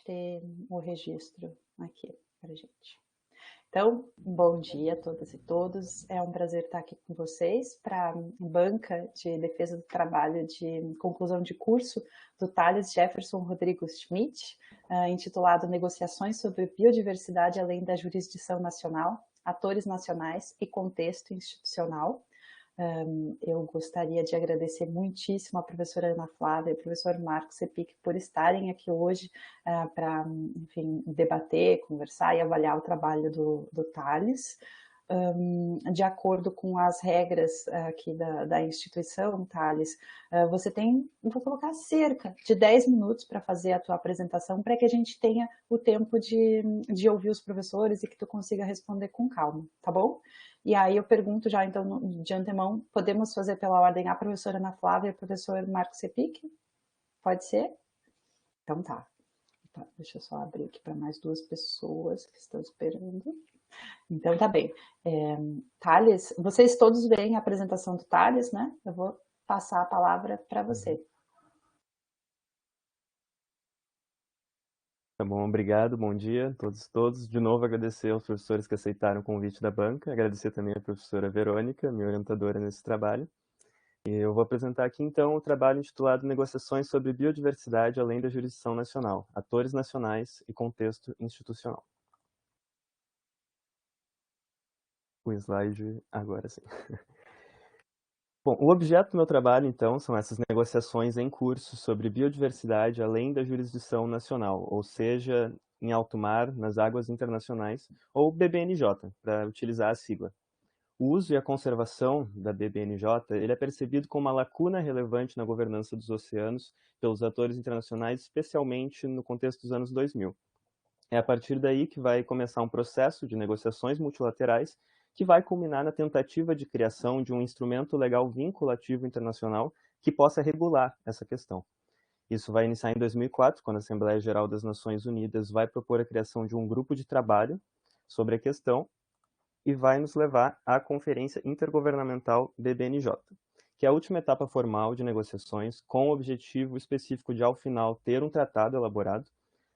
ter o registro aqui para gente. Então, bom dia a todas e todos. É um prazer estar aqui com vocês para a banca de defesa do trabalho de conclusão de curso do Thales Jefferson Rodrigo Schmidt, intitulado Negociações sobre Biodiversidade além da Jurisdição Nacional, Atores Nacionais e Contexto Institucional. Eu gostaria de agradecer muitíssimo a professora Ana Flávia e o professor Marcos Sepic por estarem aqui hoje para, enfim, debater, conversar e avaliar o trabalho do Thales. De acordo com as regras aqui da instituição, Thales, você tem, vou colocar, cerca de 10 minutos para fazer a tua apresentação, para que a gente tenha o tempo de ouvir os professores e que tu consiga responder com calma, tá bom? E aí eu pergunto já, então, de antemão, podemos fazer pela ordem a professora Ana Flávia e o professor Marcos Sepic? Pode ser? Então tá. Deixa eu só abrir aqui para mais duas pessoas que estão esperando. Então tá bem. Thales, vocês todos veem a apresentação do Thales, né? Eu vou passar a palavra para você. Tá bom, obrigado, bom dia a todos. De novo, agradecer aos professores que aceitaram o convite da banca, agradecer também a professora Verônica, minha orientadora nesse trabalho. E eu vou apresentar aqui, então, o trabalho intitulado Negociações sobre Biodiversidade além da Jurisdição Nacional, Atores Nacionais e Contexto Institucional. O slide agora sim. Bom, o objeto do meu trabalho, então, são essas negociações em curso sobre biodiversidade além da jurisdição nacional, ou seja, em alto mar, nas águas internacionais, ou BBNJ, para utilizar a sigla. O uso e a conservação da BBNJ ele é percebido como uma lacuna relevante na governança dos oceanos pelos atores internacionais, especialmente no contexto dos anos 2000. É a partir daí que vai começar um processo de negociações multilaterais que vai culminar na tentativa de criação de um instrumento legal vinculativo internacional que possa regular essa questão. Isso vai iniciar em 2004, quando a Assembleia Geral das Nações Unidas vai propor a criação de um grupo de trabalho sobre a questão e vai nos levar à Conferência Intergovernamental BBNJ, que é a última etapa formal de negociações com o objetivo específico de, ao final, ter um tratado elaborado.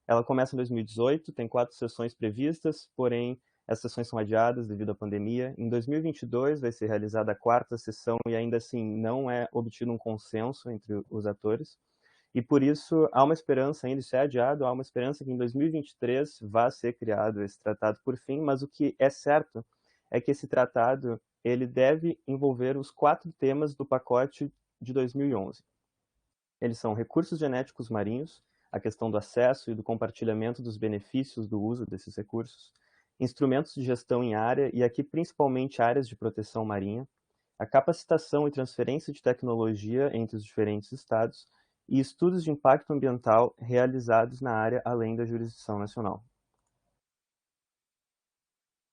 Ela começa em 2018, tem 4 sessões previstas, porém as sessões são adiadas devido à pandemia. Em 2022 vai ser realizada a 4ª sessão e ainda assim não é obtido um consenso entre os atores. E por isso há uma esperança ainda, isso é adiado, há uma esperança que em 2023 vá ser criado esse tratado por fim, mas o que é certo é que esse tratado ele deve envolver os 4 temas do pacote de 2011. Eles são recursos genéticos marinhos, a questão do acesso e do compartilhamento dos benefícios do uso desses recursos, instrumentos de gestão em área, e aqui principalmente áreas de proteção marinha, a capacitação e transferência de tecnologia entre os diferentes estados e estudos de impacto ambiental realizados na área além da jurisdição nacional.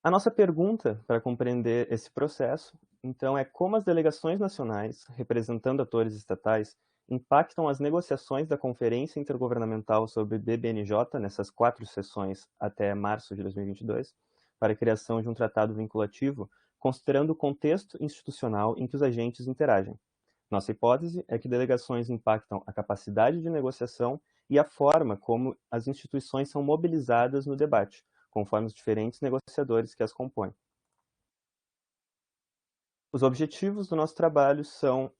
A nossa pergunta para compreender esse processo, então, é como as delegações nacionais, representando atores estatais, impactam as negociações da Conferência Intergovernamental sobre BBNJ nessas 4 sessões até março de 2022, para a criação de um tratado vinculativo, considerando o contexto institucional em que os agentes interagem. Nossa hipótese é que delegações impactam a capacidade de negociação e a forma como as instituições são mobilizadas no debate, conforme os diferentes negociadores que as compõem. Os objetivos do nosso trabalho são,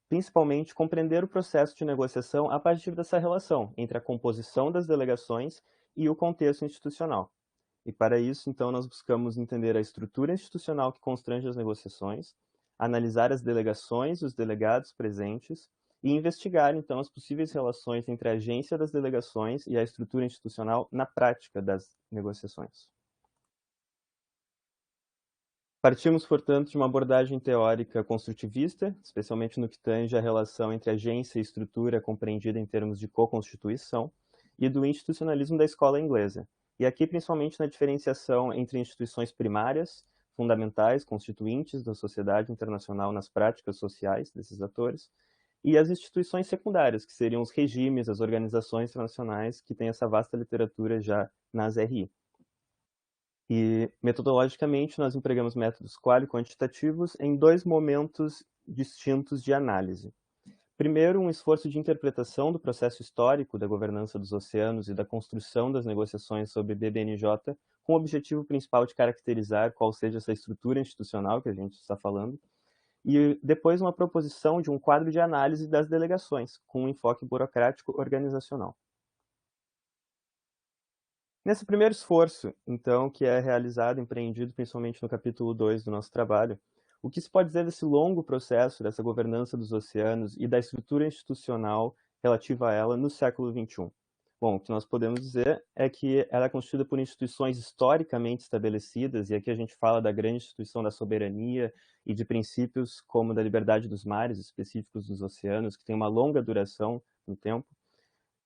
principalmente, compreender o processo de negociação a partir dessa relação entre a composição das delegações e o contexto institucional. E para isso, então, nós buscamos entender a estrutura institucional que constrange as negociações, analisar as delegações e os delegados presentes e investigar, então, as possíveis relações entre a agência das delegações e a estrutura institucional na prática das negociações. Partimos, portanto, de uma abordagem teórica construtivista, especialmente no que tange à relação entre agência e estrutura compreendida em termos de co-constituição, e do institucionalismo da escola inglesa, e aqui principalmente na diferenciação entre instituições primárias, fundamentais, constituintes da sociedade internacional nas práticas sociais desses atores, e as instituições secundárias, que seriam os regimes, as organizações internacionais que têm essa vasta literatura já nas RI. E, metodologicamente, nós empregamos métodos quali-quantitativos em 2 momentos distintos de análise. Primeiro, um esforço de interpretação do processo histórico da governança dos oceanos e da construção das negociações sobre BBNJ, com o objetivo principal de caracterizar qual seja essa estrutura institucional que a gente está falando, e depois uma proposição de um quadro de análise das delegações, com um enfoque burocrático organizacional. Nesse primeiro esforço, então, que é realizado, empreendido principalmente no capítulo 2 do nosso trabalho, o que se pode dizer desse longo processo, dessa governança dos oceanos e da estrutura institucional relativa a ela no século XXI? Bom, o que nós podemos dizer é que ela é constituída por instituições historicamente estabelecidas, e aqui a gente fala da grande instituição da soberania e de princípios como da liberdade dos mares, específicos dos oceanos, que tem uma longa duração no tempo,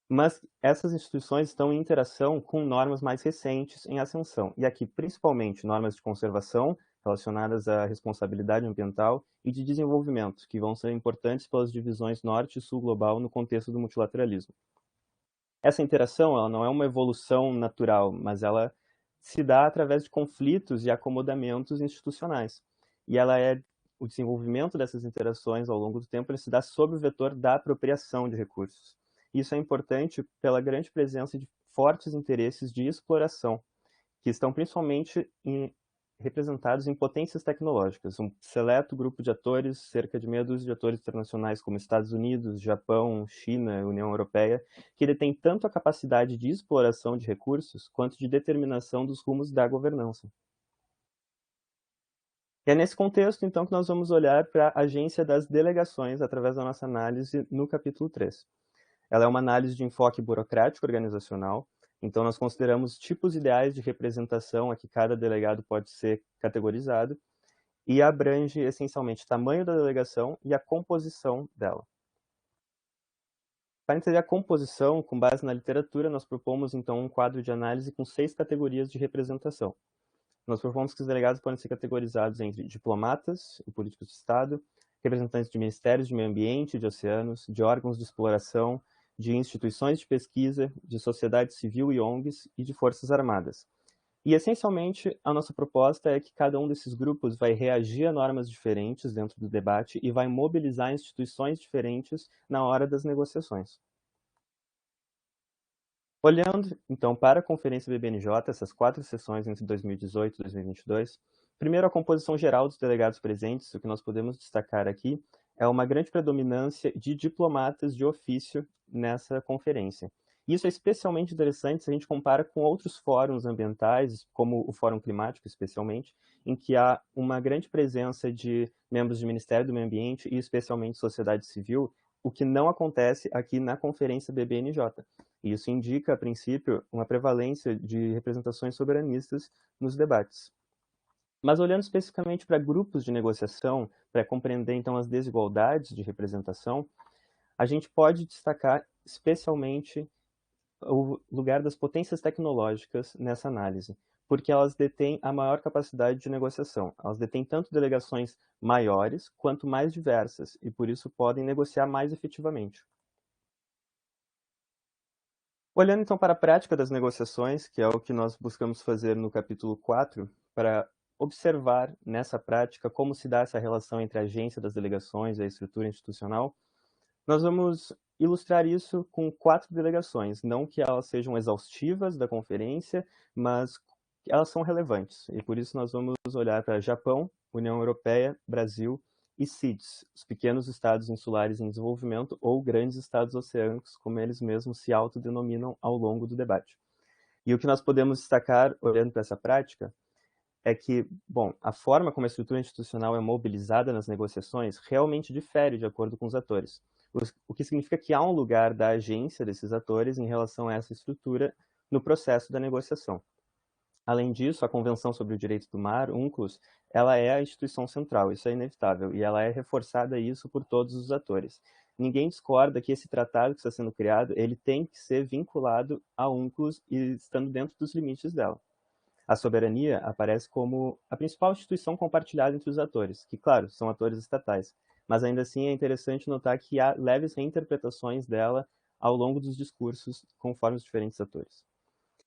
mas essas instituições estão em interação com normas mais recentes em ascensão, e aqui principalmente normas de conservação relacionadas à responsabilidade ambiental e de desenvolvimento, que vão ser importantes pelas divisões norte e sul global no contexto do multilateralismo. Essa interação, ela não é uma evolução natural, mas ela se dá através de conflitos e acomodamentos institucionais. E o desenvolvimento dessas interações ao longo do tempo, ele se dá sob o vetor da apropriação de recursos. Isso é importante pela grande presença de fortes interesses de exploração, que estão principalmente representados em potências tecnológicas, um seleto grupo de atores, cerca de meia dúzia de atores internacionais como Estados Unidos, Japão, China, União Europeia, que detêm tanto a capacidade de exploração de recursos quanto de determinação dos rumos da governança. E é nesse contexto, então, que nós vamos olhar para a agência das delegações através da nossa análise no capítulo 3. Ela é uma análise de enfoque burocrático organizacional, então nós consideramos tipos ideais de representação a que cada delegado pode ser categorizado e abrange essencialmente o tamanho da delegação e a composição dela. Para entender a composição, com base na literatura, nós propomos então um quadro de análise com 6 categorias de representação. Nós propomos que os delegados podem ser categorizados entre diplomatas e políticos de Estado, representantes de ministérios de meio ambiente, de oceanos, de órgãos de exploração, de instituições de pesquisa, de sociedade civil e ONGs e de forças armadas. E, essencialmente, a nossa proposta é que cada um desses grupos vai reagir a normas diferentes dentro do debate e vai mobilizar instituições diferentes na hora das negociações. Olhando, então, para a Conferência BBNJ, essas 4 sessões entre 2018 e 2022, primeiro a composição geral dos delegados presentes, o que nós podemos destacar aqui é uma grande predominância de diplomatas de ofício nessa conferência. Isso é especialmente interessante se a gente compara com outros fóruns ambientais, como o Fórum Climático, especialmente, em que há uma grande presença de membros do Ministério do Meio Ambiente e especialmente sociedade civil, o que não acontece aqui na Conferência BBNJ. E isso indica, a princípio, uma prevalência de representações soberanistas nos debates. Mas olhando especificamente para grupos de negociação, para compreender então as desigualdades de representação, a gente pode destacar especialmente o lugar das potências tecnológicas nessa análise, porque elas detêm a maior capacidade de negociação. Elas detêm tanto delegações maiores quanto mais diversas, e por isso podem negociar mais efetivamente. Olhando então para a prática das negociações, que é o que nós buscamos fazer no capítulo 4, para observar nessa prática como se dá essa relação entre a agência das delegações e a estrutura institucional, nós vamos ilustrar isso com 4 delegações, não que elas sejam exaustivas da conferência, mas elas são relevantes, e por isso nós vamos olhar para Japão, União Europeia, Brasil e CIDs, os pequenos estados insulares em desenvolvimento ou grandes estados oceânicos, como eles mesmos se autodenominam ao longo do debate. E o que nós podemos destacar, olhando para essa prática, é que, bom, a forma como a estrutura institucional é mobilizada nas negociações realmente difere de acordo com os atores, o que significa que há um lugar da agência desses atores em relação a essa estrutura no processo da negociação. Além disso, a Convenção sobre o Direito do Mar, UNCLOS, ela é a instituição central, isso é inevitável, e ela é reforçada isso por todos os atores. Ninguém discorda que esse tratado que está sendo criado, ele tem que ser vinculado à UNCLOS e estando dentro dos limites dela. A soberania aparece como a principal instituição compartilhada entre os atores, que, claro, são atores estatais, mas ainda assim é interessante notar que há leves reinterpretações dela ao longo dos discursos conforme os diferentes atores.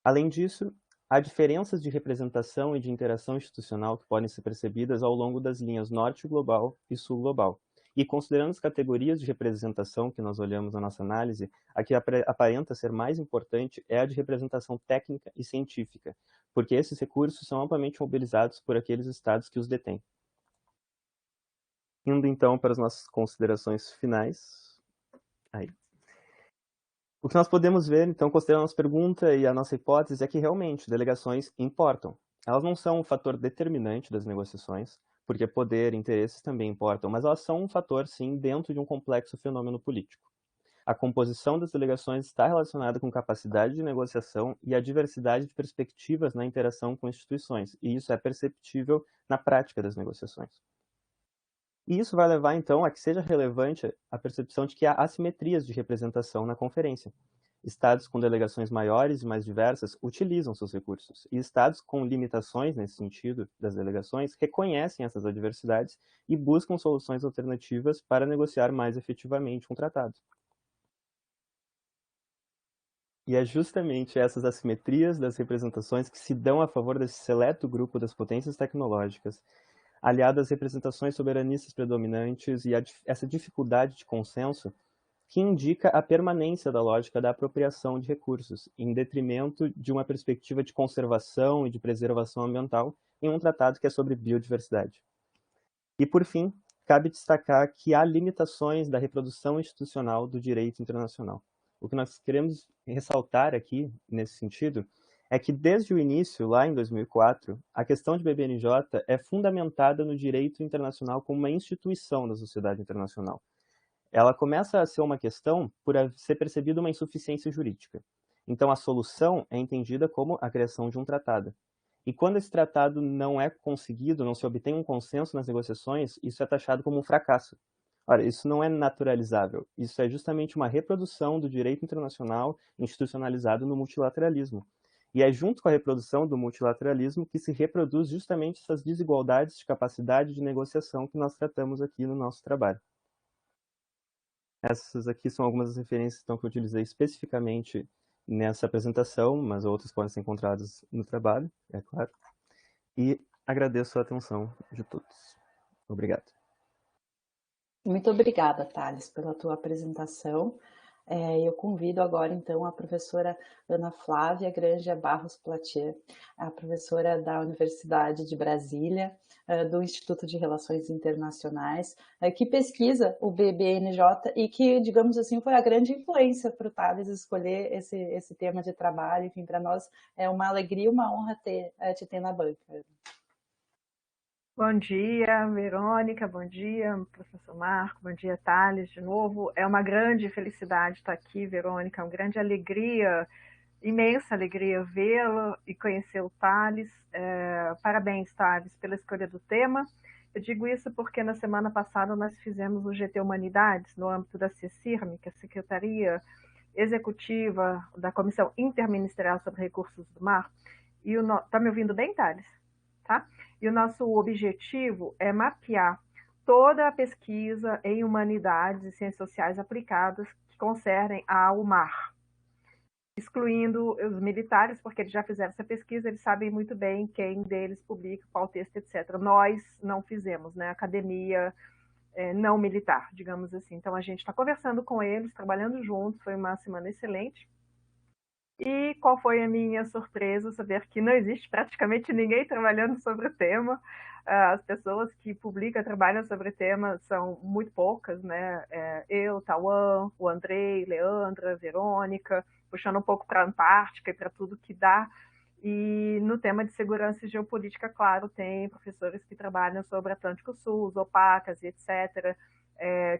Além disso, há diferenças de representação e de interação institucional que podem ser percebidas ao longo das linhas norte global e sul global. E considerando as categorias de representação que nós olhamos na nossa análise, a que aparenta ser mais importante é a de representação técnica e científica, porque esses recursos são amplamente mobilizados por aqueles estados que os detêm. Indo então para as nossas considerações finais. Aí. O que nós podemos ver, então, considerando a nossa pergunta e a nossa hipótese, é que realmente delegações importam. Elas não são um fator determinante das negociações, porque poder e interesses também importam, mas elas são um fator, sim, dentro de um complexo fenômeno político. A composição das delegações está relacionada com capacidade de negociação e a diversidade de perspectivas na interação com instituições, e isso é perceptível na prática das negociações. E isso vai levar, então, a que seja relevante a percepção de que há assimetrias de representação na conferência. Estados com delegações maiores e mais diversas utilizam seus recursos, e estados com limitações nesse sentido das delegações reconhecem essas adversidades e buscam soluções alternativas para negociar mais efetivamente um tratado. E é justamente essas assimetrias das representações que se dão a favor desse seleto grupo das potências tecnológicas, aliado às representações soberanistas predominantes e essa dificuldade de consenso, que indica a permanência da lógica da apropriação de recursos, em detrimento de uma perspectiva de conservação e de preservação ambiental em um tratado que é sobre biodiversidade. E, por fim, cabe destacar que há limitações da reprodução institucional do direito internacional. O que nós queremos ressaltar aqui, nesse sentido, é que desde o início, lá em 2004, a questão de BBNJ é fundamentada no direito internacional como uma instituição da sociedade internacional. Ela começa a ser uma questão por ser percebida uma insuficiência jurídica. Então, a solução é entendida como a criação de um tratado. E quando esse tratado não é conseguido, não se obtém um consenso nas negociações, isso é taxado como um fracasso. Ora, isso não é naturalizável. Isso é justamente uma reprodução do direito internacional institucionalizado no multilateralismo. E é junto com a reprodução do multilateralismo que se reproduz justamente essas desigualdades de capacidade de negociação que nós tratamos aqui no nosso trabalho. Essas aqui são algumas das referências então, que eu utilizei especificamente nessa apresentação, mas outras podem ser encontradas no trabalho, é claro. E agradeço a atenção de todos. Obrigado. Muito obrigada, Thales, pela tua apresentação. Eu convido agora, então, a professora Ana Flávia Granja Barros Platier, a professora da Universidade de Brasília, do Instituto de Relações Internacionais, que pesquisa o BBNJ e que, digamos assim, foi a grande influência para o Thales escolher esse tema de trabalho. Enfim, para nós é uma alegria e uma honra te ter na banca. Bom dia, Verônica, bom dia, professor Marco, bom dia, Thales, de novo. É uma grande felicidade estar aqui, Verônica, uma grande alegria, imensa alegria vê-lo e conhecer o Thales. Parabéns, Thales, pela escolha do tema. Eu digo isso porque na semana passada nós fizemos o GT Humanidades no âmbito da CECIRM, que é a Secretaria Executiva da Comissão Interministerial sobre Recursos do Mar. E tá me ouvindo bem, Thales? Tá? E o nosso objetivo é mapear toda a pesquisa em humanidades e ciências sociais aplicadas que concernem ao mar, excluindo os militares, porque eles já fizeram essa pesquisa, eles sabem muito bem quem deles publica, qual texto, etc. Nós não fizemos, né? Academia não militar, digamos assim. Então, a gente está conversando com eles, trabalhando juntos, foi uma semana excelente. E qual foi a minha surpresa saber que não existe praticamente ninguém trabalhando sobre o tema. As pessoas que publicam, trabalham sobre o tema são muito poucas, né? Eu, Tauan, o Andrei, Leandra, Verônica, puxando um pouco para a Antártica e para tudo que dá. E no tema de segurança e geopolítica, claro, tem professores que trabalham sobre Atlântico Sul, os opacas e etc.,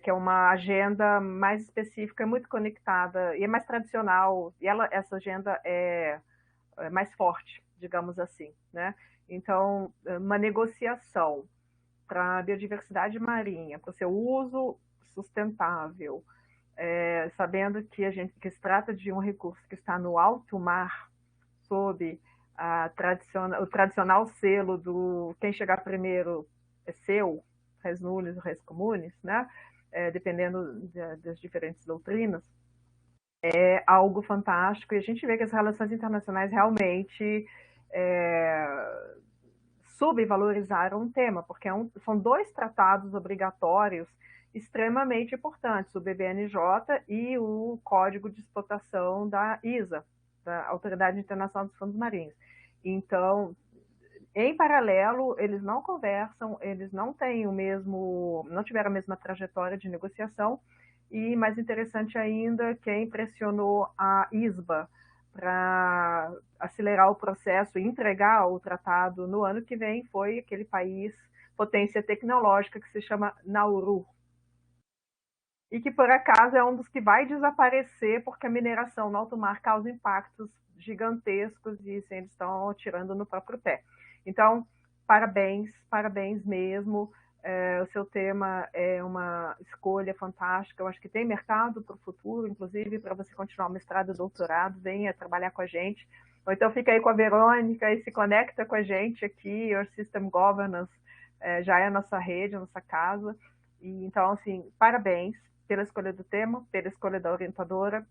que é uma agenda mais específica, muito conectada, e é mais tradicional, e essa agenda é mais forte, digamos assim, né? Então, uma negociação para a biodiversidade marinha, para o seu uso sustentável, sabendo que se trata de um recurso que está no alto mar, sob o tradicional selo do quem chegar primeiro é seu, res nullis, res communis, né? Dependendo das diferentes doutrinas, é algo fantástico. E a gente vê que as relações internacionais realmente subvalorizaram o tema, porque são 2 tratados obrigatórios extremamente importantes, o BBNJ e o Código de Explotação da ISA, da Autoridade Internacional dos Fundos Marinhos. Então, em paralelo, eles não conversam, eles não têm não tiveram a mesma trajetória de negociação, e mais interessante ainda, quem pressionou a ISBA para acelerar o processo e entregar o tratado no ano que vem foi aquele país, potência tecnológica, que se chama Nauru, e que por acaso é um dos que vai desaparecer porque a mineração no alto mar causa impactos gigantescos e assim, eles estão atirando no próprio pé. Então, parabéns, parabéns mesmo. O seu tema é uma escolha fantástica. Eu acho que tem mercado para o futuro, inclusive para você continuar o mestrado e doutorado, venha trabalhar com a gente. Ou então fica aí com a Verônica e se conecta com a gente aqui. Your System Governance já é a nossa rede, a nossa casa. E, então, assim, parabéns pela escolha do tema, pela escolha da orientadora,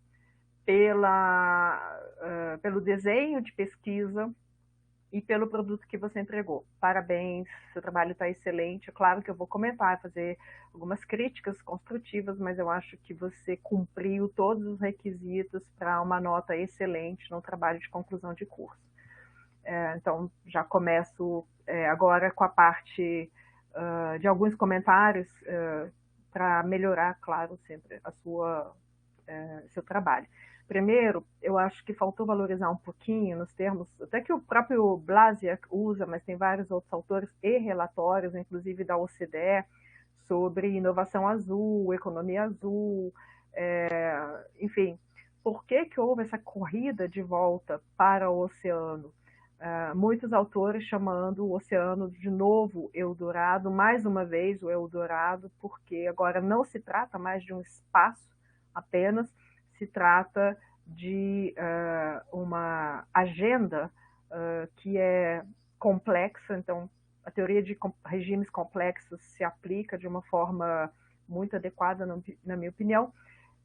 pelo desenho de pesquisa e pelo produto que você entregou. Parabéns, seu trabalho está excelente. É claro que eu vou comentar, fazer algumas críticas construtivas, mas eu acho que você cumpriu todos os requisitos para uma nota excelente no trabalho de conclusão de curso. Então, já começo agora com a parte de alguns comentários para melhorar, claro, sempre seu trabalho. Primeiro, eu acho que faltou valorizar um pouquinho nos termos, até que o próprio Blasiak usa, mas tem vários outros autores e relatórios, inclusive da OCDE, sobre inovação azul, economia azul, enfim, por que houve essa corrida de volta para o oceano? Muitos autores chamando o oceano de novo Eldorado, mais uma vez o Eldorado, porque agora não se trata mais de um espaço apenas, se trata de uma agenda que é complexa. Então, a teoria de regimes complexos se aplica de uma forma muito adequada, na minha opinião.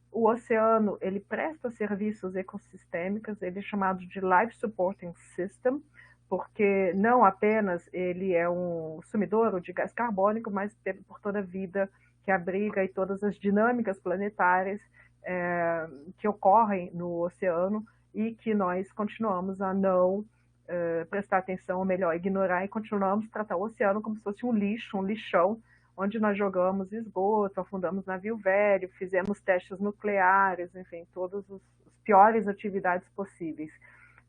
O oceano, ele presta serviços ecossistêmicos, ele é chamado de Life Supporting System, porque não apenas ele é um sumidouro de gás carbônico, mas por toda a vida que abriga e todas as dinâmicas planetárias que ocorrem no oceano e que nós continuamos a não prestar atenção, ou melhor, ignorar, e continuamos a tratar o oceano como se fosse um lixo, um lixão, onde nós jogamos esgoto, afundamos navio velho, fizemos testes nucleares, enfim, todas as piores atividades possíveis.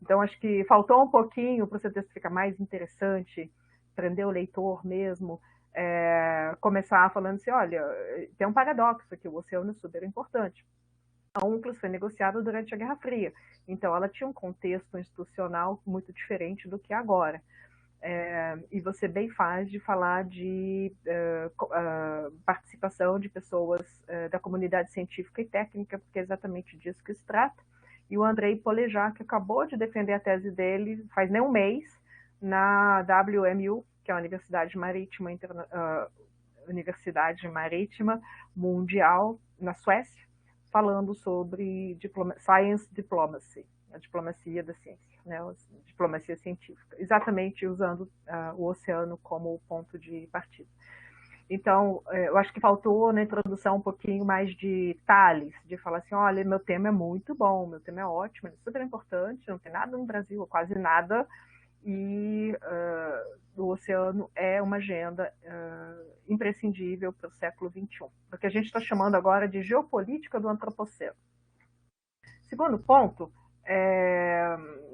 Então, acho que faltou um pouquinho para o seu texto ficar mais interessante, prender o leitor mesmo, começar falando assim, olha, tem um paradoxo aqui, o oceano é super importante. A UNCLOS foi negociada durante a Guerra Fria, então ela tinha um contexto institucional muito diferente do que agora. E você bem faz de falar de participação de pessoas da comunidade científica e técnica, porque é exatamente disso que se trata. E o Andrei Polejar, que acabou de defender a tese dele faz nem um mês, na WMU, que é a Universidade Marítima Mundial, na Suécia, falando sobre Science Diplomacy, a diplomacia da ciência, né, a diplomacia científica, exatamente usando o oceano como ponto de partida. Então, eu acho que faltou na introdução um pouquinho mais de detalhes, de falar assim, olha, meu tema é muito bom, meu tema é ótimo, é super importante, não tem nada no Brasil, quase nada, e o oceano é uma agenda imprescindível para o século XXI, o que a gente está chamando agora de geopolítica do antropoceno. Segundo ponto,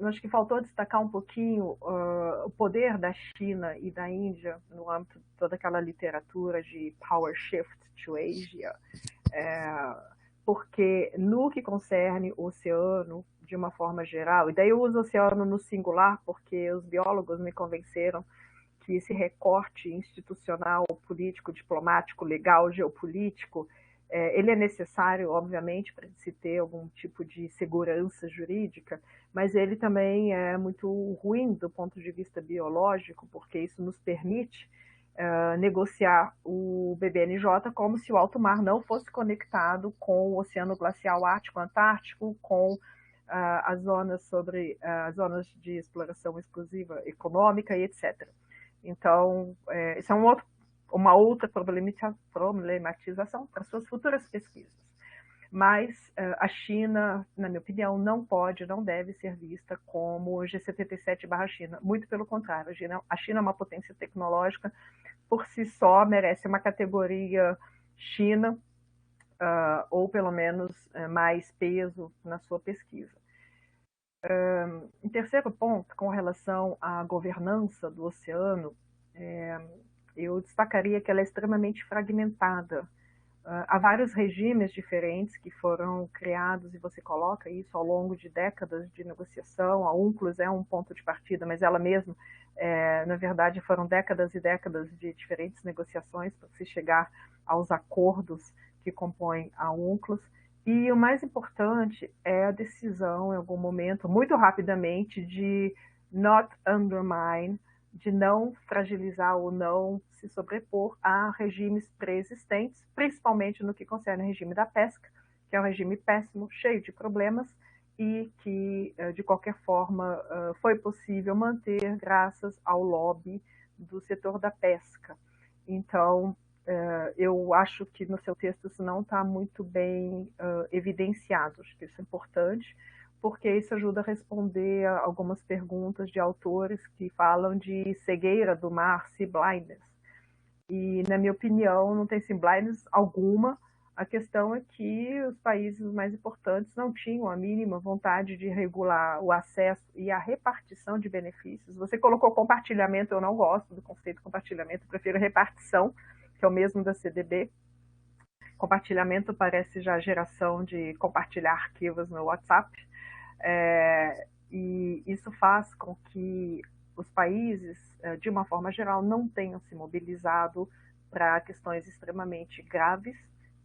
acho que faltou destacar um pouquinho o poder da China e da Índia no âmbito de toda aquela literatura de Power Shift to Asia, porque no que concerne o oceano, de uma forma geral, e daí eu uso o oceano no singular porque os biólogos me convenceram que esse recorte institucional, político, diplomático, legal, geopolítico, ele é necessário, obviamente, para se ter algum tipo de segurança jurídica, mas ele também é muito ruim do ponto de vista biológico, porque isso nos permite negociar o BBNJ como se o alto mar não fosse conectado com o Oceano Glacial Ártico-Antártico, com as zonas de exploração exclusiva econômica e etc. Então, esse é um uma outra problematização para suas futuras pesquisas. Mas a China, na minha opinião, não deve ser vista como G77/China. Muito pelo contrário, a China é uma potência tecnológica, por si só merece uma categoria China, ou pelo menos mais peso na sua pesquisa. Em terceiro ponto, com relação à governança do oceano, eu destacaria que ela é extremamente fragmentada. Há vários regimes diferentes que foram criados, e você coloca isso ao longo de décadas de negociação. A UNCLOS é um ponto de partida, mas ela mesma, na verdade, foram décadas e décadas de diferentes negociações para se chegar aos acordos que compõem a UNCLOS. E o mais importante é a decisão, em algum momento, muito rapidamente, de not undermine, de não fragilizar ou não se sobrepor a regimes pré-existentes, principalmente no que concerne ao regime da pesca, que é um regime péssimo, cheio de problemas, e que, de qualquer forma, foi possível manter graças ao lobby do setor da pesca. Então, eu acho que no seu texto isso não está muito bem evidenciado. Acho que isso é importante, porque isso ajuda a responder a algumas perguntas de autores que falam de cegueira do mar, sea blindness. E, na minha opinião, não tem sea blindness alguma. A questão é que os países mais importantes não tinham a mínima vontade de regular o acesso e a repartição de benefícios. Você colocou compartilhamento, eu não gosto do conceito de compartilhamento, eu prefiro repartição, que é o mesmo da CDB. Compartilhamento parece já a geração de compartilhar arquivos no WhatsApp. E isso faz com que os países, de uma forma geral, não tenham se mobilizado para questões extremamente graves,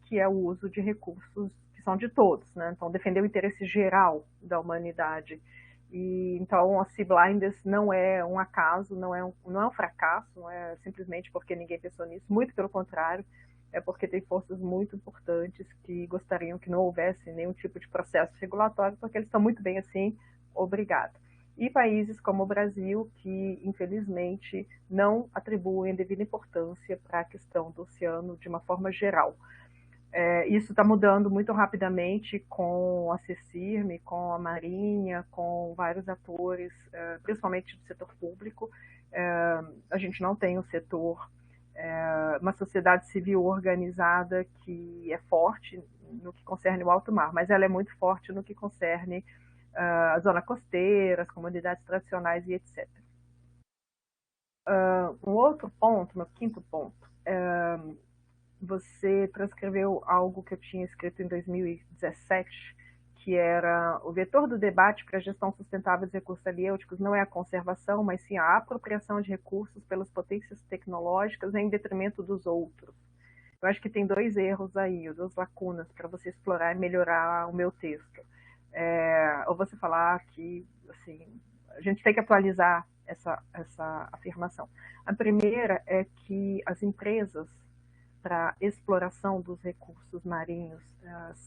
que é o uso de recursos que são de todos, né? Então, defender o interesse geral da humanidade. E, então, a Sea Blindness não é um acaso, não é um fracasso, não é simplesmente porque ninguém pensou nisso, muito pelo contrário, é porque tem forças muito importantes que gostariam que não houvesse nenhum tipo de processo regulatório, porque eles estão muito bem assim, obrigado. E países como o Brasil, que infelizmente não atribuem devida importância para a questão do oceano de uma forma geral. Isso está mudando muito rapidamente com a CECIRM, com a Marinha, com vários atores, principalmente do setor público. A gente não tem um setor, uma sociedade civil organizada que é forte no que concerne o alto mar, mas ela é muito forte no que concerne a zona costeira, as comunidades tradicionais e etc. Um outro ponto, meu quinto ponto, você transcreveu algo que eu tinha escrito em 2017, que era o vetor do debate para a gestão sustentável dos recursos aliêuticos não é a conservação, mas sim a apropriação de recursos pelas potências tecnológicas em detrimento dos outros. Eu acho que tem dois erros aí, duas lacunas para você explorar e melhorar o meu texto. Ou você falar que assim, a gente tem que atualizar essa afirmação. A primeira é que as empresas para exploração dos recursos marinhos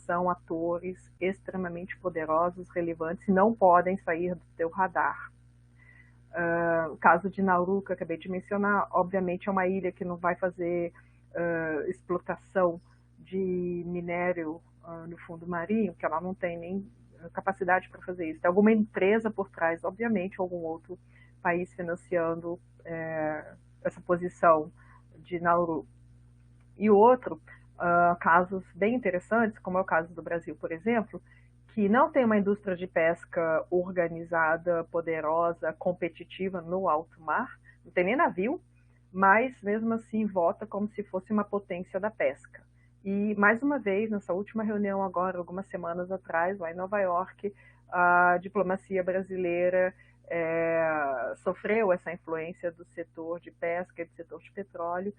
são atores extremamente poderosos, relevantes, e não podem sair do seu radar. O caso de Nauru, que eu acabei de mencionar, obviamente é uma ilha que não vai fazer explotação de minério no fundo marinho, que ela não tem nem capacidade para fazer isso. Tem alguma empresa por trás, obviamente, algum outro país financiando essa posição de Nauru. E o outro, casos bem interessantes, como é o caso do Brasil, por exemplo, que não tem uma indústria de pesca organizada, poderosa, competitiva no alto mar, não tem nem navio, mas mesmo assim vota como se fosse uma potência da pesca. E mais uma vez, nessa última reunião agora, algumas semanas atrás, lá em Nova York, a diplomacia brasileira sofreu essa influência do setor de pesca e do setor de petróleo,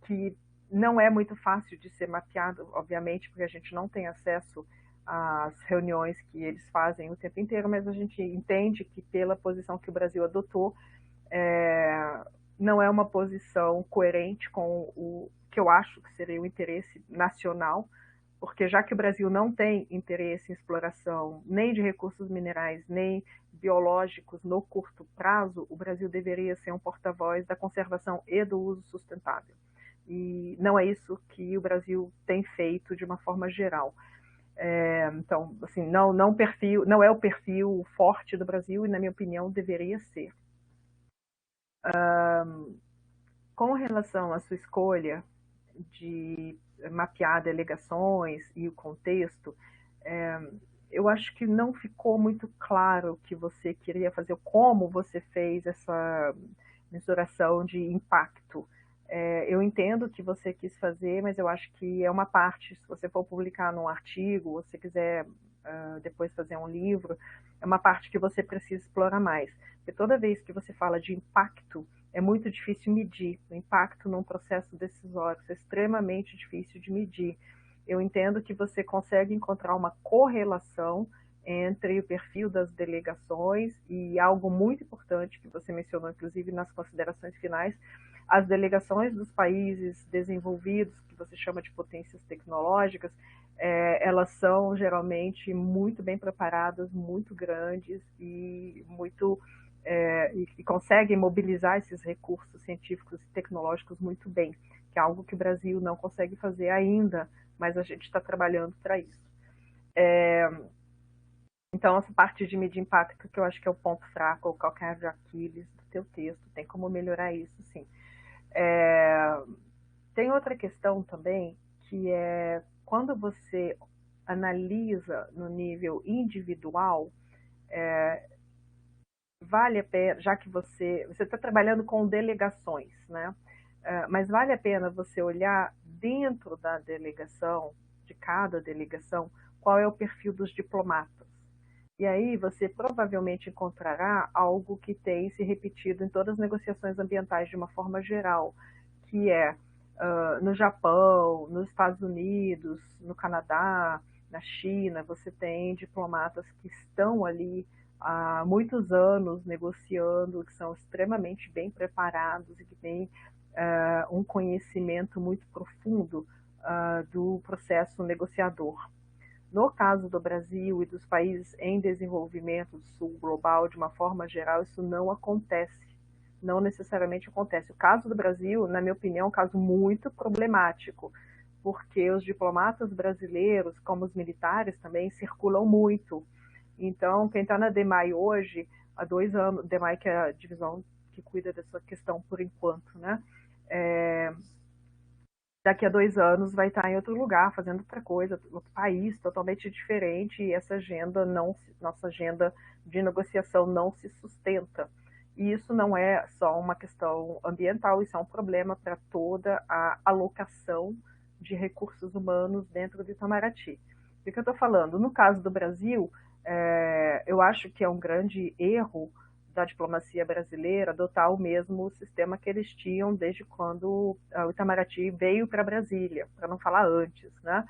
que não é muito fácil de ser mapeado, obviamente, porque a gente não tem acesso às reuniões que eles fazem o tempo inteiro, mas a gente entende que pela posição que o Brasil adotou, não é uma posição coerente com o que eu acho que seria o interesse nacional porque já que o Brasil não tem interesse em exploração nem de recursos minerais, nem biológicos no curto prazo, o Brasil deveria ser um porta-voz da conservação e do uso sustentável. E não é isso que o Brasil tem feito de uma forma geral. Então, assim, não é o perfil forte do Brasil e, na minha opinião, deveria ser. Com relação à sua escolha de mapear delegações e o contexto, eu acho que não ficou muito claro o que você queria fazer, como você fez essa mensuração de impacto. Eu entendo o que você quis fazer, mas eu acho que é uma parte, se você for publicar num artigo, ou se quiser depois fazer um livro, é uma parte que você precisa explorar mais. Porque toda vez que você fala de impacto, é muito difícil medir. O impacto num processo decisório é extremamente difícil de medir. Eu entendo que você consegue encontrar uma correlação entre o perfil das delegações e algo muito importante que você mencionou, inclusive nas considerações finais, as delegações dos países desenvolvidos, que você chama de potências tecnológicas, elas são geralmente muito bem preparadas, muito grandes e e conseguem mobilizar esses recursos científicos e tecnológicos muito bem, que é algo que o Brasil não consegue fazer ainda, mas a gente está trabalhando para isso. Então, essa parte de medir impacto, que eu acho que é o ponto fraco, o calcanhar de Aquiles do teu texto, tem como melhorar isso, sim. Tem outra questão também, que é quando você analisa no nível individual, vale a pena, já que você está trabalhando com delegações, né? Mas vale a pena você olhar dentro da delegação, de cada delegação, qual é o perfil dos diplomatas. E aí você provavelmente encontrará algo que tem se repetido em todas as negociações ambientais de uma forma geral, que é no Japão, nos Estados Unidos, no Canadá, na China, você tem diplomatas que estão ali há muitos anos negociando, que são extremamente bem preparados e que têm um conhecimento muito profundo do processo negociador. No caso do Brasil e dos países em desenvolvimento do sul global, de uma forma geral, isso não acontece. Não necessariamente acontece. O caso do Brasil, na minha opinião, é um caso muito problemático, porque os diplomatas brasileiros, como os militares também, circulam muito. Então, quem está na DEMAI hoje, há 2 anos, DEMAI que é a divisão que cuida dessa questão por enquanto, né? Daqui a 2 anos vai estar em outro lugar, fazendo outra coisa, outro país totalmente diferente, e essa agenda nossa agenda de negociação não se sustenta. E isso não é só uma questão ambiental, isso é um problema para toda a alocação de recursos humanos dentro do Itamaraty. O que eu estou falando? No caso do Brasil, eu acho que é um grande erro da diplomacia brasileira adotar o mesmo sistema que eles tinham desde quando o Itamaraty veio para Brasília, para não falar antes, né?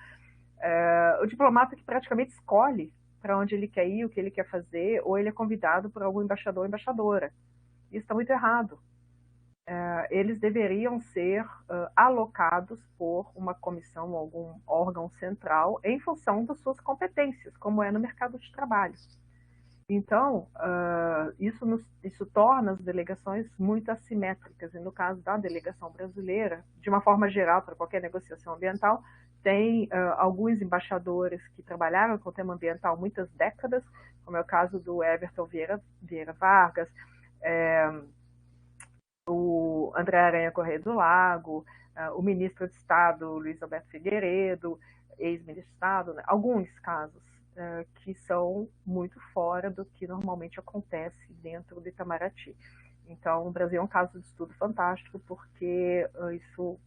O diplomata que praticamente escolhe para onde ele quer ir, o que ele quer fazer, ou ele é convidado por algum embaixador ou embaixadora. Isso está muito errado. Eles deveriam ser alocados por uma comissão, algum órgão central, em função das suas competências, como é no mercado de trabalho. Então, isso torna as delegações muito assimétricas. E no caso da delegação brasileira, de uma forma geral, para qualquer negociação ambiental, tem alguns embaixadores que trabalharam com o tema ambiental há muitas décadas, como é o caso do Everton Vieira Vargas, o André Aranha Correia do Lago, o ministro de Estado Luiz Alberto Figueiredo, ex-ministro de Estado, né? Alguns casos que são muito fora do que normalmente acontece dentro do Itamaraty. Então, o Brasil é um caso de estudo fantástico, porque isso,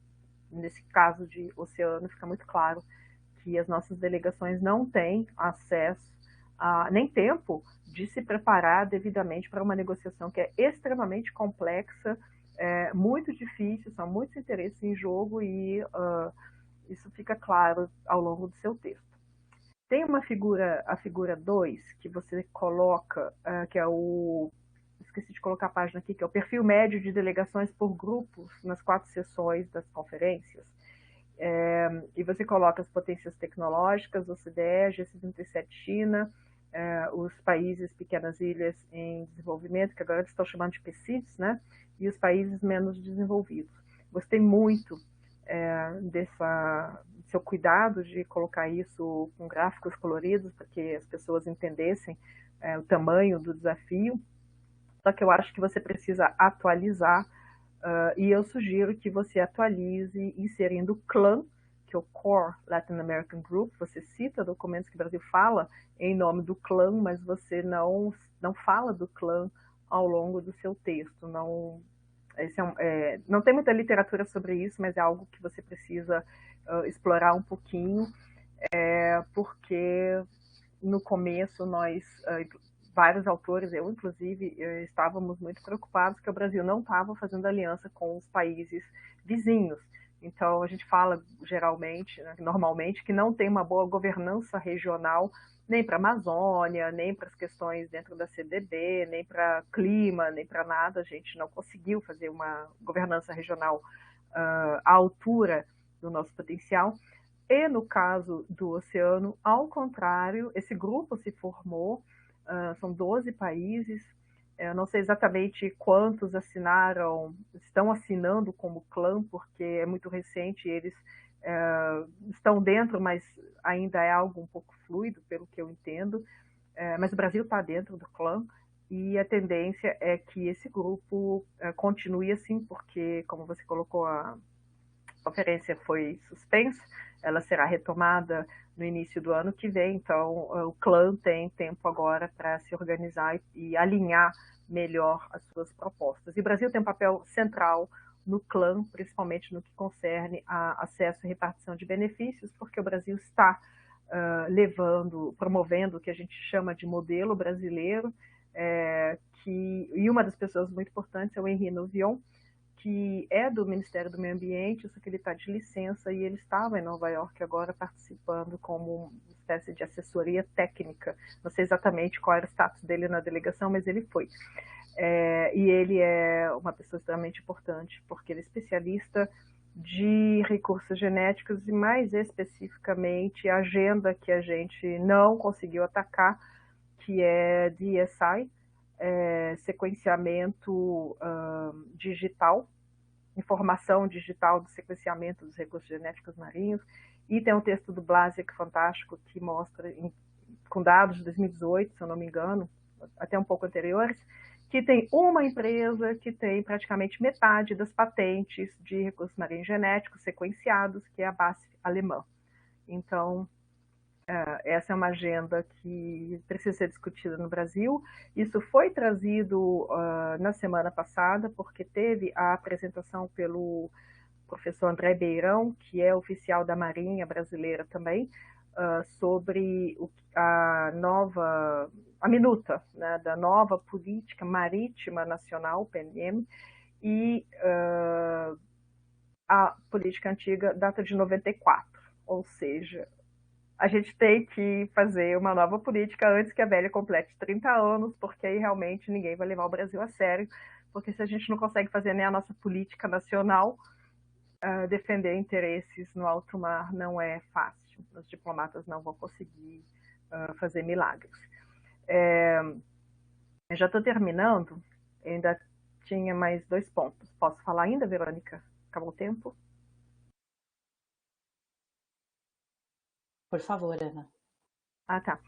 nesse caso de oceano, fica muito claro que as nossas delegações não têm acesso nem tempo de se preparar devidamente para uma negociação que é extremamente complexa, muito difícil, são muitos interesses em jogo e isso fica claro ao longo do seu texto. Tem uma figura, a figura 2, que você coloca, que é esqueci de colocar a página aqui, que é o perfil médio de delegações por grupos nas 4 sessões das conferências. E você coloca as potências tecnológicas, OCDE, G77 China, os países pequenas ilhas em desenvolvimento, que agora eles estão chamando de PCIDs, né? E os países menos desenvolvidos. Gostei muito do seu cuidado de colocar isso com gráficos coloridos, para que as pessoas entendessem o tamanho do desafio. Só que eu acho que você precisa atualizar, e eu sugiro que você atualize inserindo o CLAN, que é o Core Latin American Group. Você cita documentos que o Brasil fala em nome do CLAN, mas você não fala do CLAN ao longo do seu texto. Não tem muita literatura sobre isso, mas é algo que você precisa explorar um pouquinho, porque no começo nós, vários autores, eu inclusive, estávamos muito preocupados que o Brasil não estava fazendo aliança com os países vizinhos. Então a gente fala geralmente, né, normalmente, que não tem uma boa governança regional, nem para a Amazônia, nem para as questões dentro da CDB, nem para clima, nem para nada. A gente não conseguiu fazer uma governança regional à altura do nosso potencial. E no caso do oceano, ao contrário, esse grupo se formou, são 12 países, eu não sei exatamente quantos estão assinando como clã, porque é muito recente, eles estão dentro, mas ainda é algo um pouco fluido, pelo que eu entendo, mas o Brasil está dentro do clã, e a tendência é que esse grupo continue assim, porque, como você colocou, a conferência foi suspensa, ela será retomada no início do ano que vem, então o clã tem tempo agora para se organizar e alinhar melhor as suas propostas. E o Brasil tem um papel central no clã, principalmente no que concerne a acesso e repartição de benefícios, porque o Brasil está promovendo o que a gente chama de modelo brasileiro, e uma das pessoas muito importantes é o Henri Nouvion, que é do Ministério do Meio Ambiente, só que ele está de licença, e ele estava em Nova York agora participando como uma espécie de assessoria técnica. Não sei exatamente qual era o status dele na delegação, mas ele foi. E ele é uma pessoa extremamente importante, porque ele é especialista de recursos genéticos e, mais especificamente, a agenda que a gente não conseguiu atacar, que é DSI, sequenciamento digital, informação digital do sequenciamento dos recursos genéticos marinhos. E tem um texto do Blasek fantástico que mostra, com dados de 2018, se eu não me engano, até um pouco anteriores, que tem uma empresa que tem praticamente metade das patentes de recursos marinhos genéticos sequenciados, que é a BASF alemã. Então, essa é uma agenda que precisa ser discutida no Brasil. Isso foi trazido na semana passada, porque teve a apresentação pelo professor André Beirão, que é oficial da Marinha brasileira também, sobre a minuta, né, da nova política marítima nacional, PNM, e a política antiga data de 94, ou seja, a gente tem que fazer uma nova política antes que a velha complete 30 anos, porque aí realmente ninguém vai levar o Brasil a sério, porque se a gente não consegue fazer nem a nossa política nacional, defender interesses no alto mar não é fácil. Os diplomatas não vão conseguir fazer milagres. Eu já estou terminando, ainda tinha mais 2 pontos. Posso falar ainda, Verônica? Acabou o tempo? Por favor, Ana. Tá.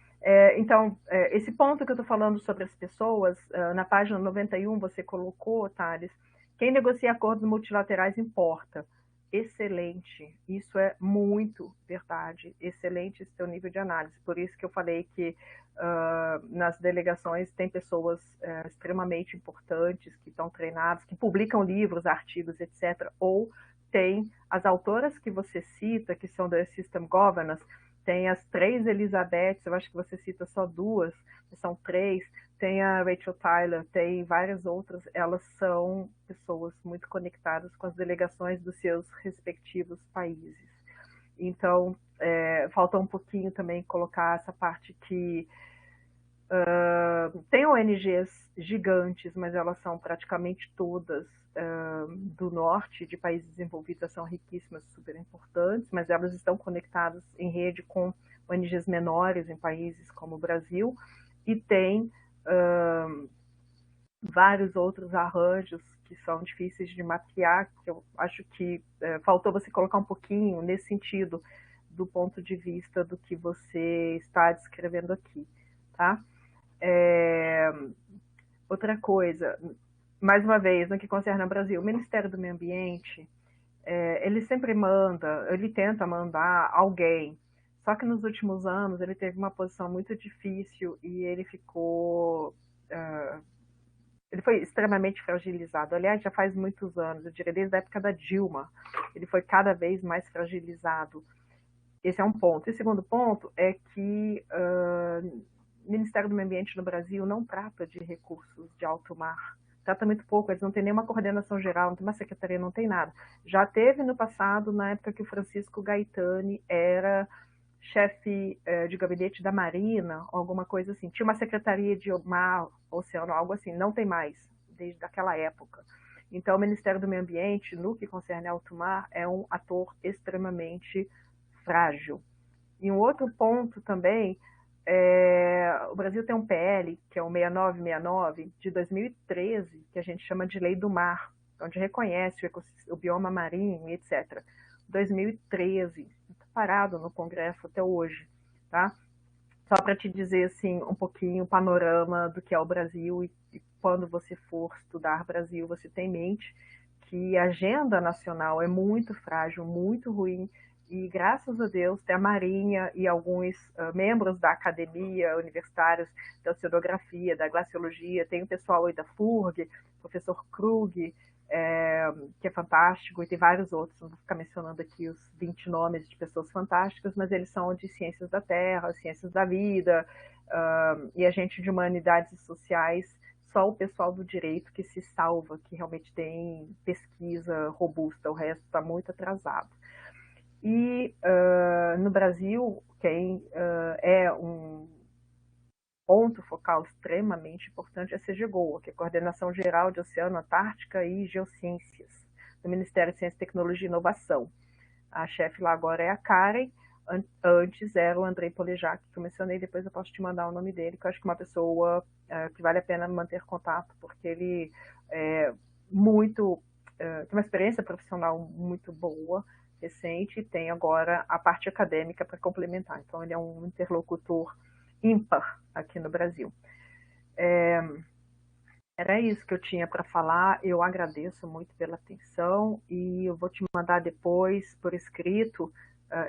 Então, esse ponto que eu estou falando sobre as pessoas, na página 91 você colocou, Thales, quem negocia acordos multilaterais importa. Excelente, isso é muito verdade, excelente esse teu nível de análise, por isso que eu falei que nas delegações tem pessoas extremamente importantes, que estão treinadas, que publicam livros, artigos, etc., ou tem as autoras que você cita, que são da System Governance, tem as 3 Elizabeths, eu acho que você cita só 2, são 3, tem a Rachel Tyler, tem várias outras, elas são pessoas muito conectadas com as delegações dos seus respectivos países. Então, falta um pouquinho também colocar essa parte que Tem ONGs gigantes, mas elas são praticamente todas do norte, de países desenvolvidos, são riquíssimas, super importantes, mas elas estão conectadas em rede com ONGs menores em países como o Brasil, e tem vários outros arranjos que são difíceis de mapear, que eu acho que faltou você colocar um pouquinho nesse sentido, do ponto de vista do que você está descrevendo aqui, tá? Outra coisa, mais uma vez, no que concerne ao Brasil, o Ministério do Meio Ambiente, ele sempre ele tenta mandar alguém, só que nos últimos anos ele teve uma posição muito difícil e ele ele foi extremamente fragilizado. Aliás, já faz muitos anos, eu diria desde a época da Dilma, ele foi cada vez mais fragilizado. Esse é um ponto. E o segundo ponto é que o Ministério do Meio Ambiente no Brasil não trata de recursos de alto mar. Trata muito pouco, eles não têm nenhuma coordenação geral, não tem uma secretaria, não tem nada. Já teve no passado, na época que o Francisco Gaetani era chefe de gabinete da Marina, alguma coisa assim. Tinha uma secretaria de mar, oceano, algo assim. Não tem mais, desde aquela época. Então, o Ministério do Meio Ambiente, no que concerne alto mar, é um ator extremamente frágil. E um outro ponto também, o Brasil tem um PL, que é o 6969, de 2013, que a gente chama de Lei do Mar, onde reconhece o bioma marinho, etc. 2013, está parado no Congresso até hoje, tá? Só para te dizer assim um pouquinho o panorama do que é o Brasil, e quando você for estudar Brasil, você tem em mente que a agenda nacional é muito frágil, muito ruim, e graças a Deus tem a Marinha e alguns membros da academia, universitários da oceanografia, da glaciologia, tem o pessoal aí da FURG, professor Krug, que é fantástico, e tem vários outros, não vou ficar mencionando aqui os 20 nomes de pessoas fantásticas, mas eles são de ciências da terra, ciências da vida, e a gente de humanidades sociais, só o pessoal do direito que se salva, que realmente tem pesquisa robusta, o resto está muito atrasado. E no Brasil, quem é um ponto focal extremamente importante é a CGGOA, que é a Coordenação Geral de Oceano, Antártica e Geociências, do Ministério de Ciência, Tecnologia e Inovação. A chefe lá agora é a Karen, antes era o Andrei Polejac, que eu mencionei, depois eu posso te mandar o nome dele, que eu acho que é uma pessoa que vale a pena manter contato, porque ele tem uma experiência profissional muito boa, recente, e tem agora a parte acadêmica para complementar. Então, ele é um interlocutor ímpar aqui no Brasil. Era isso que eu tinha para falar. Eu agradeço muito pela atenção e eu vou te mandar depois, por escrito,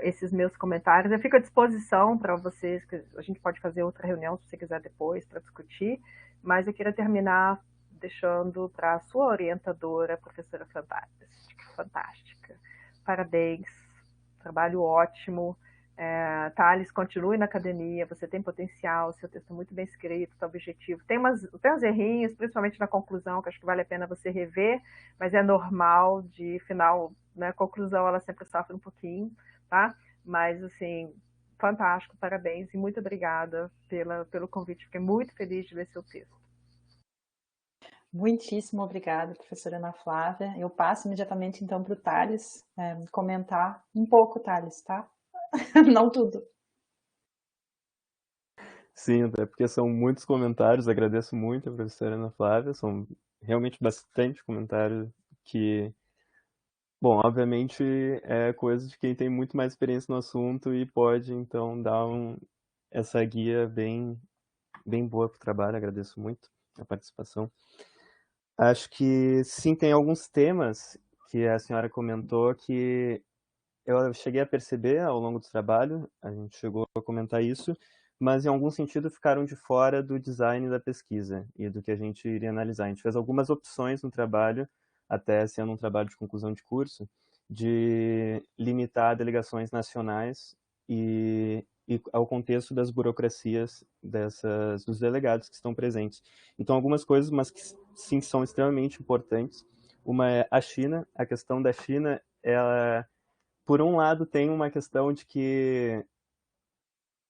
esses meus comentários. Eu fico à disposição para vocês, a gente pode fazer outra reunião se você quiser depois para discutir, mas eu queria terminar deixando para a sua orientadora, professora fantástica. Parabéns, trabalho ótimo. Thales, continue na academia, você tem potencial, seu texto é muito bem escrito, está objetivo. Tem uns errinhos, principalmente na conclusão, que acho que vale a pena você rever, mas é normal de final, né? A conclusão ela sempre sofre um pouquinho, tá? Mas, assim, fantástico, parabéns e muito obrigada pelo convite. Fiquei muito feliz de ler seu texto. Muitíssimo obrigada, professora Ana Flávia. Eu passo imediatamente, então, para o Thales comentar um pouco, Thales, tá? Não tudo. Sim, até porque são muitos comentários, agradeço muito a professora Ana Flávia, são realmente bastante comentários que, bom, obviamente é coisa de quem tem muito mais experiência no assunto e pode, então, dar essa guia bem boa para o trabalho, agradeço muito a participação. Acho que sim, tem alguns temas que a senhora comentou que eu cheguei a perceber ao longo do trabalho, a gente chegou a comentar isso, mas em algum sentido ficaram de fora do design da pesquisa e do que a gente iria analisar. A gente fez algumas opções no trabalho, até sendo um trabalho de conclusão de curso, de limitar delegações nacionais e ao contexto das burocracias dos delegados que estão presentes. Então, algumas coisas, mas que sim são extremamente importantes. Uma é a China. A questão da China, ela, por um lado, tem uma questão de que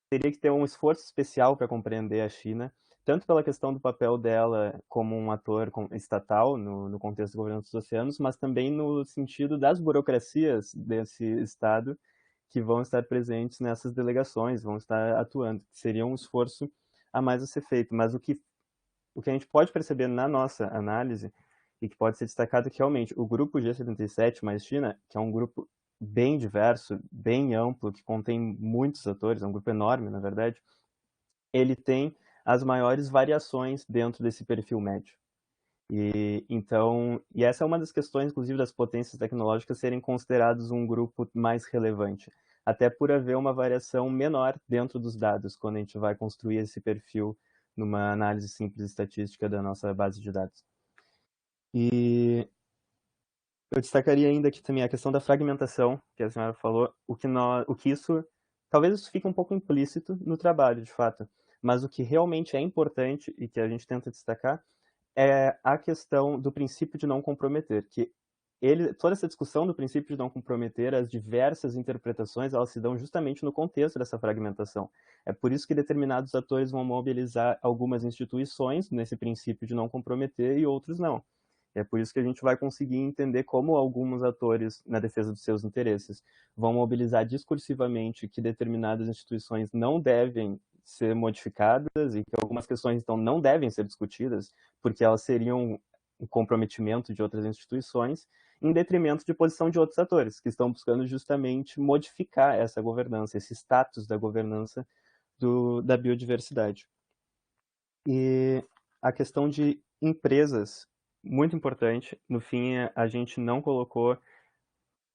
teria que ter um esforço especial para compreender a China, tanto pela questão do papel dela como um ator estatal no contexto do governança dos oceanos, mas também no sentido das burocracias desse Estado que vão estar presentes nessas delegações, vão estar atuando. Seria um esforço a mais a ser feito, mas o que a gente pode perceber na nossa análise, e que pode ser destacado, é que realmente o grupo G77 mais China, que é um grupo bem diverso, bem amplo, que contém muitos atores, é um grupo enorme, na verdade, ele tem as maiores variações dentro desse perfil médio. E essa é uma das questões, inclusive, das potências tecnológicas serem considerados um grupo mais relevante, até por haver uma variação menor dentro dos dados, quando a gente vai construir esse perfil numa análise simples estatística da nossa base de dados. E eu destacaria ainda aqui também a questão da fragmentação, que a senhora falou, talvez isso fique um pouco implícito no trabalho, de fato, mas o que realmente é importante e que a gente tenta destacar é a questão do princípio de não comprometer, que toda essa discussão do princípio de não comprometer, as diversas interpretações, elas se dão justamente no contexto dessa fragmentação. É por isso que determinados atores vão mobilizar algumas instituições nesse princípio de não comprometer e outros não. É por isso que a gente vai conseguir entender como alguns atores, na defesa dos seus interesses, vão mobilizar discursivamente que determinadas instituições não devem ser modificadas e que algumas questões, então, não devem ser discutidas, porque elas seriam um comprometimento de outras instituições, em detrimento de posição de outros atores, que estão buscando justamente modificar essa governança, esse status da governança da biodiversidade. E a questão de empresas, muito importante. No fim, a gente não colocou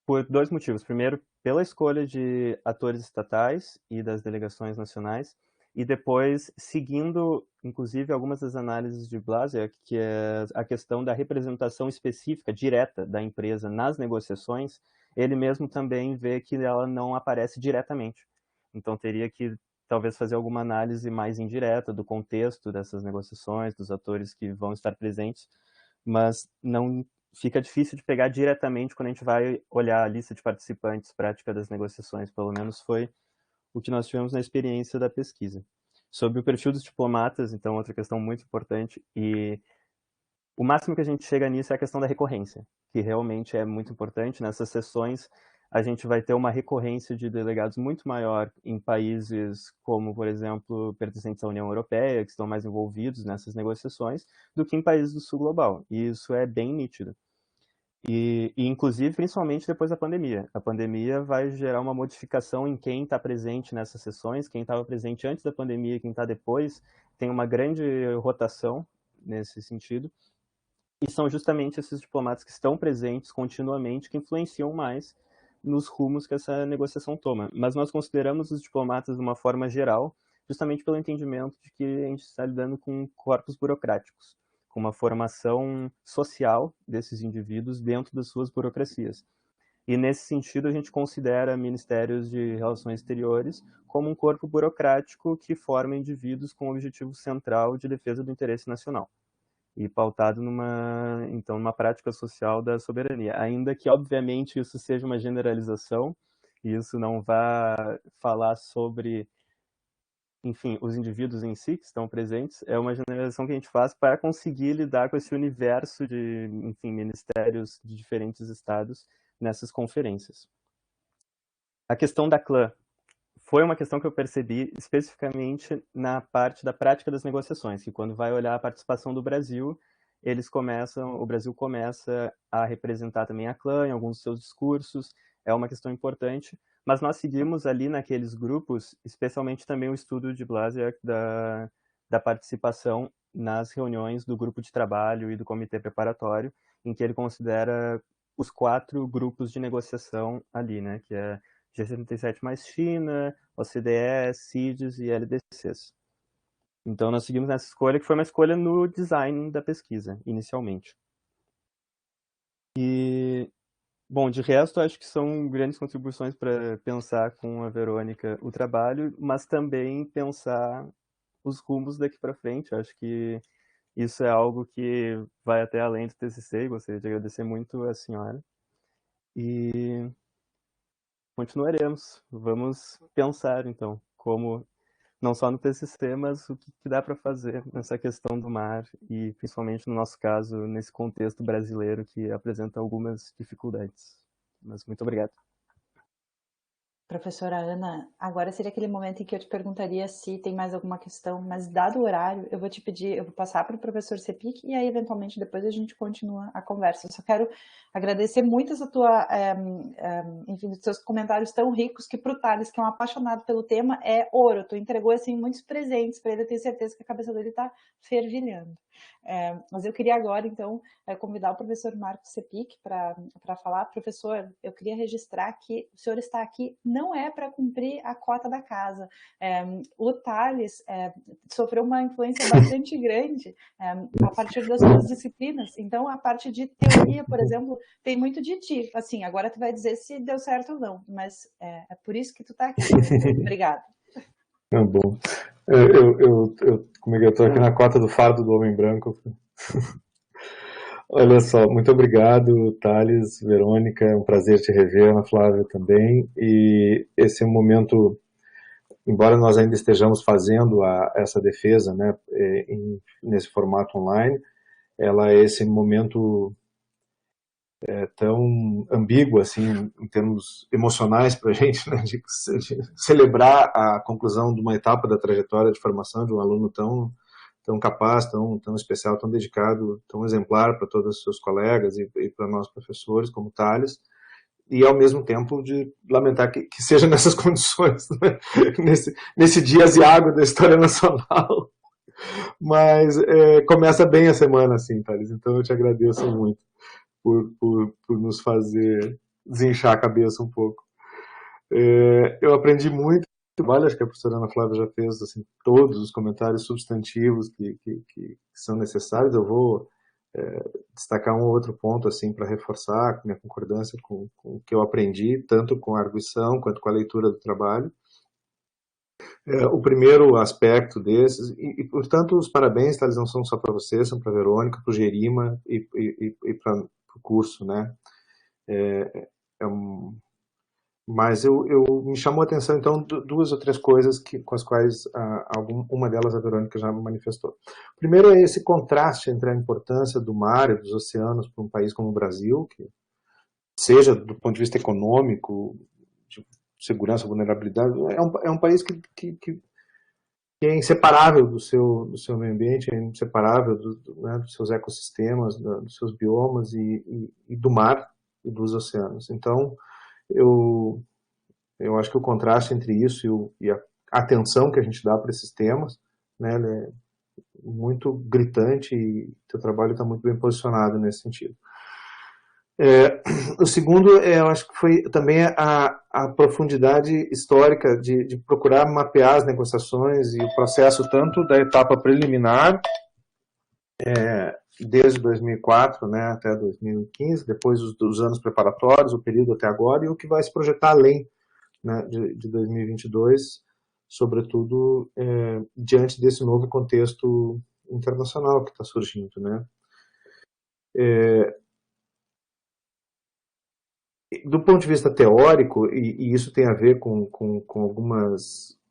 por dois motivos. Primeiro, pela escolha de atores estatais e das delegações nacionais, e depois, seguindo, inclusive, algumas das análises de Blasiak, que é a questão da representação específica, direta, da empresa nas negociações, ele mesmo também vê que ela não aparece diretamente. Então, teria que, talvez, fazer alguma análise mais indireta do contexto dessas negociações, dos atores que vão estar presentes, mas não fica difícil de pegar diretamente quando a gente vai olhar a lista de participantes prática das negociações, pelo menos foi o que nós tivemos na experiência da pesquisa. Sobre o perfil dos diplomatas, então, outra questão muito importante, e o máximo que a gente chega nisso é a questão da recorrência, que realmente é muito importante. Nessas sessões, a gente vai ter uma recorrência de delegados muito maior em países como, por exemplo, pertencentes à União Europeia, que estão mais envolvidos nessas negociações, do que em países do sul global. E isso é bem nítido. Inclusive, principalmente depois da pandemia. A pandemia vai gerar uma modificação em quem está presente nessas sessões, quem estava presente antes da pandemia e quem está depois, tem uma grande rotação nesse sentido. E são justamente esses diplomatas que estão presentes continuamente que influenciam mais nos rumos que essa negociação toma. Mas nós consideramos os diplomatas de uma forma geral, justamente pelo entendimento de que a gente está lidando com corpos burocráticos, com uma formação social desses indivíduos dentro das suas burocracias. E nesse sentido a gente considera ministérios de relações exteriores como um corpo burocrático que forma indivíduos com o objetivo central de defesa do interesse nacional e pautado numa prática social da soberania. Ainda que, obviamente, isso seja uma generalização, e isso não vá falar sobre, enfim, os indivíduos em si que estão presentes, é uma generalização que a gente faz para conseguir lidar com esse universo de, enfim, ministérios de diferentes estados nessas conferências. A questão da clã foi uma questão que eu percebi especificamente na parte da prática das negociações, que quando vai olhar a participação do Brasil, o Brasil começa a representar também a clã em alguns dos seus discursos, é uma questão importante, mas nós seguimos ali naqueles grupos, especialmente também o estudo de Blasiak da participação nas reuniões do grupo de trabalho e do comitê preparatório, em que ele considera os 4 grupos de negociação ali, né, que é G77 mais China, OCDE, CIDES e LDCs. Então nós seguimos nessa escolha, que foi uma escolha no design da pesquisa, inicialmente. E, bom, de resto, acho que são grandes contribuições para pensar com a Verônica o trabalho, mas também pensar os rumos daqui para frente. Acho que isso é algo que vai até além do TCC, e gostaria de agradecer muito a senhora. E continuaremos. Vamos pensar, então, como não só no TCC, mas o que dá para fazer nessa questão do mar e, principalmente no nosso caso, nesse contexto brasileiro que apresenta algumas dificuldades. Mas muito obrigado. Professora Ana, agora seria aquele momento em que eu te perguntaria se tem mais alguma questão, mas dado o horário, eu vou te pedir, eu vou passar para o professor Cepic e aí, eventualmente, depois a gente continua a conversa. Eu só quero agradecer muito essa tua, enfim, os seus comentários tão ricos, que para o Thales, que é um apaixonado pelo tema, é ouro. Tu entregou, assim, muitos presentes para ele, eu tenho certeza que a cabeça dele está fervilhando. Mas eu queria agora, então, convidar o professor Marcos Cepic para falar. Professor, eu queria registrar que o senhor está aqui não é para cumprir a cota da casa. O Thales sofreu uma influência bastante grande a partir das suas disciplinas. Então, a parte de teoria, por exemplo, tem muito de ti. Assim, agora tu vai dizer se deu certo ou não, mas é por isso que tu está aqui. Obrigada. Bom. Comigo, eu estou aqui na cota do fardo do homem branco. Olha só, muito obrigado, Thales, Verônica, é um prazer te rever, Ana Flávia também, e esse é um momento, embora nós ainda estejamos fazendo essa defesa, né, nesse formato online, ela é esse momento tão ambíguo, assim, em termos emocionais para a gente, né, de celebrar a conclusão de uma etapa da trajetória de formação de um aluno tão capaz, tão especial, tão dedicado, tão exemplar para todos os seus colegas e para nós professores, como Thales, e ao mesmo tempo de lamentar que seja nessas condições, né? nesse dia aziago da história nacional. Mas começa bem a semana, assim, Thales, então eu te agradeço muito por nos fazer desinchar a cabeça um pouco. Eu aprendi muito. Acho que a professora Ana Flávia já fez assim, todos os comentários substantivos que são necessários. Eu vou destacar um ou outro ponto assim, para reforçar minha concordância com o que eu aprendi, tanto com a arguição quanto com a leitura do trabalho. O primeiro aspecto desses, e portanto os parabéns, eles não são só para você, são para a Verônica, para o Gerima e para o curso, né? Mas me chamou a atenção, então, duas ou três coisas com as quais uma delas a Verônica já manifestou. Primeiro é esse contraste entre a importância do mar e dos oceanos para um país como o Brasil, que seja do ponto de vista econômico, de segurança, vulnerabilidade, é um país que é inseparável do seu meio ambiente, é inseparável né, dos seus ecossistemas, dos seus biomas e do mar e dos oceanos. Então, eu acho que o contraste entre isso e a atenção que a gente dá para esses temas, né, é muito gritante e teu trabalho está muito bem posicionado nesse sentido. O segundo, eu acho que foi também a profundidade histórica de procurar mapear as negociações e o processo tanto da etapa preliminar, desde 2004, né, até 2015, depois dos anos preparatórios, o período até agora, e o que vai se projetar além, né, de 2022, sobretudo diante desse novo contexto internacional que está surgindo, né. Do ponto de vista teórico, e isso tem a ver com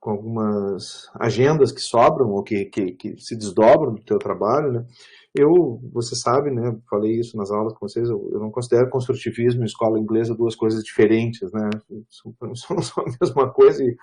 algumas agendas que sobram ou que se desdobram do teu trabalho, né? Você sabe, né? Falei isso nas aulas com vocês. Eu não considero construtivismo e escola inglesa duas coisas diferentes, né? São a mesma coisa e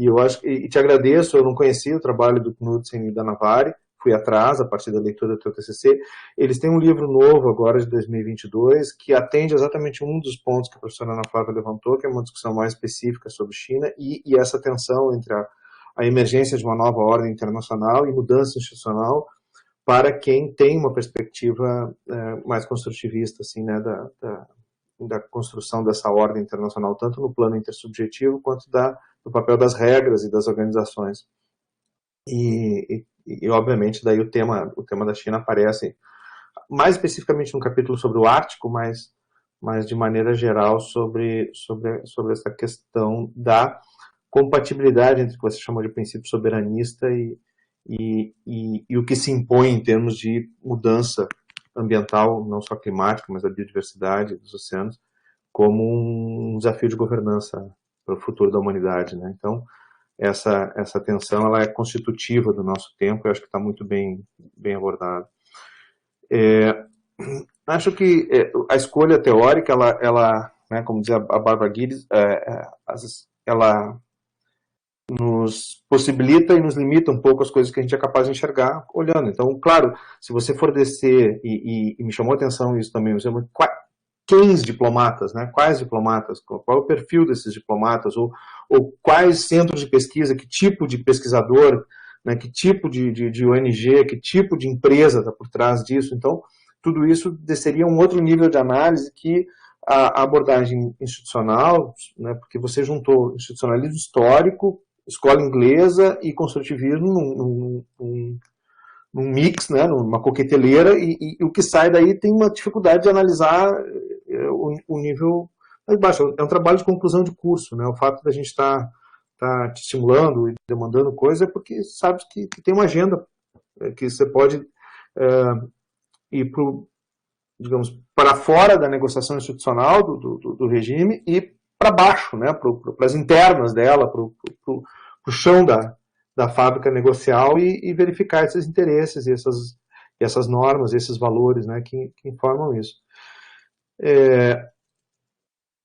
eu acho e te agradeço. Eu não conhecia o trabalho do Knudsen e da Navari. Fui atrás, a partir da leitura do teu TCC. Eles têm um livro novo agora, de 2022, que atende exatamente um dos pontos que a professora Ana Flávia levantou, que é uma discussão mais específica sobre China e essa tensão entre a emergência de uma nova ordem internacional e mudança institucional para quem tem uma perspectiva mais construtivista, assim, né, da construção dessa ordem internacional, tanto no plano intersubjetivo quanto do papel das regras e das organizações. E obviamente, daí o tema da China aparece mais especificamente no capítulo sobre o Ártico, mas de maneira geral sobre essa questão da compatibilidade entre o que você chamou de princípio soberanista e o que se impõe em termos de mudança ambiental, não só climática, mas da biodiversidade dos oceanos, como um desafio de governança para o futuro da humanidade, né? Então, essa tensão ela é constitutiva do nosso tempo, eu acho que está muito bem abordado. Acho que a escolha teórica, ela né, como dizia a Barbara Gibbs, ela nos possibilita e nos limita um pouco as coisas que a gente é capaz de enxergar olhando. Então, claro, se você for descer, e me chamou a atenção isso também, você quem diplomatas, né? Quais diplomatas, qual é o perfil desses diplomatas, ou quais centros de pesquisa, que tipo de pesquisador, né? Que tipo de ONG, que tipo de empresa está por trás disso. Então, tudo isso desceria um outro nível de análise que a abordagem institucional, né? Porque você juntou institucionalismo histórico, escola inglesa e construtivismo num mix, né, numa coqueteleira, e o que sai daí tem uma dificuldade de analisar o nível mais baixo. É um trabalho de conclusão de curso, né? O fato da gente estar te estimulando e demandando coisa é porque sabe que tem uma agenda, que você pode ir digamos, para fora da negociação institucional do regime e para baixo, né, para as internas dela, para o chão da fábrica negocial e verificar esses interesses e essas normas, esses valores, né, que informam isso.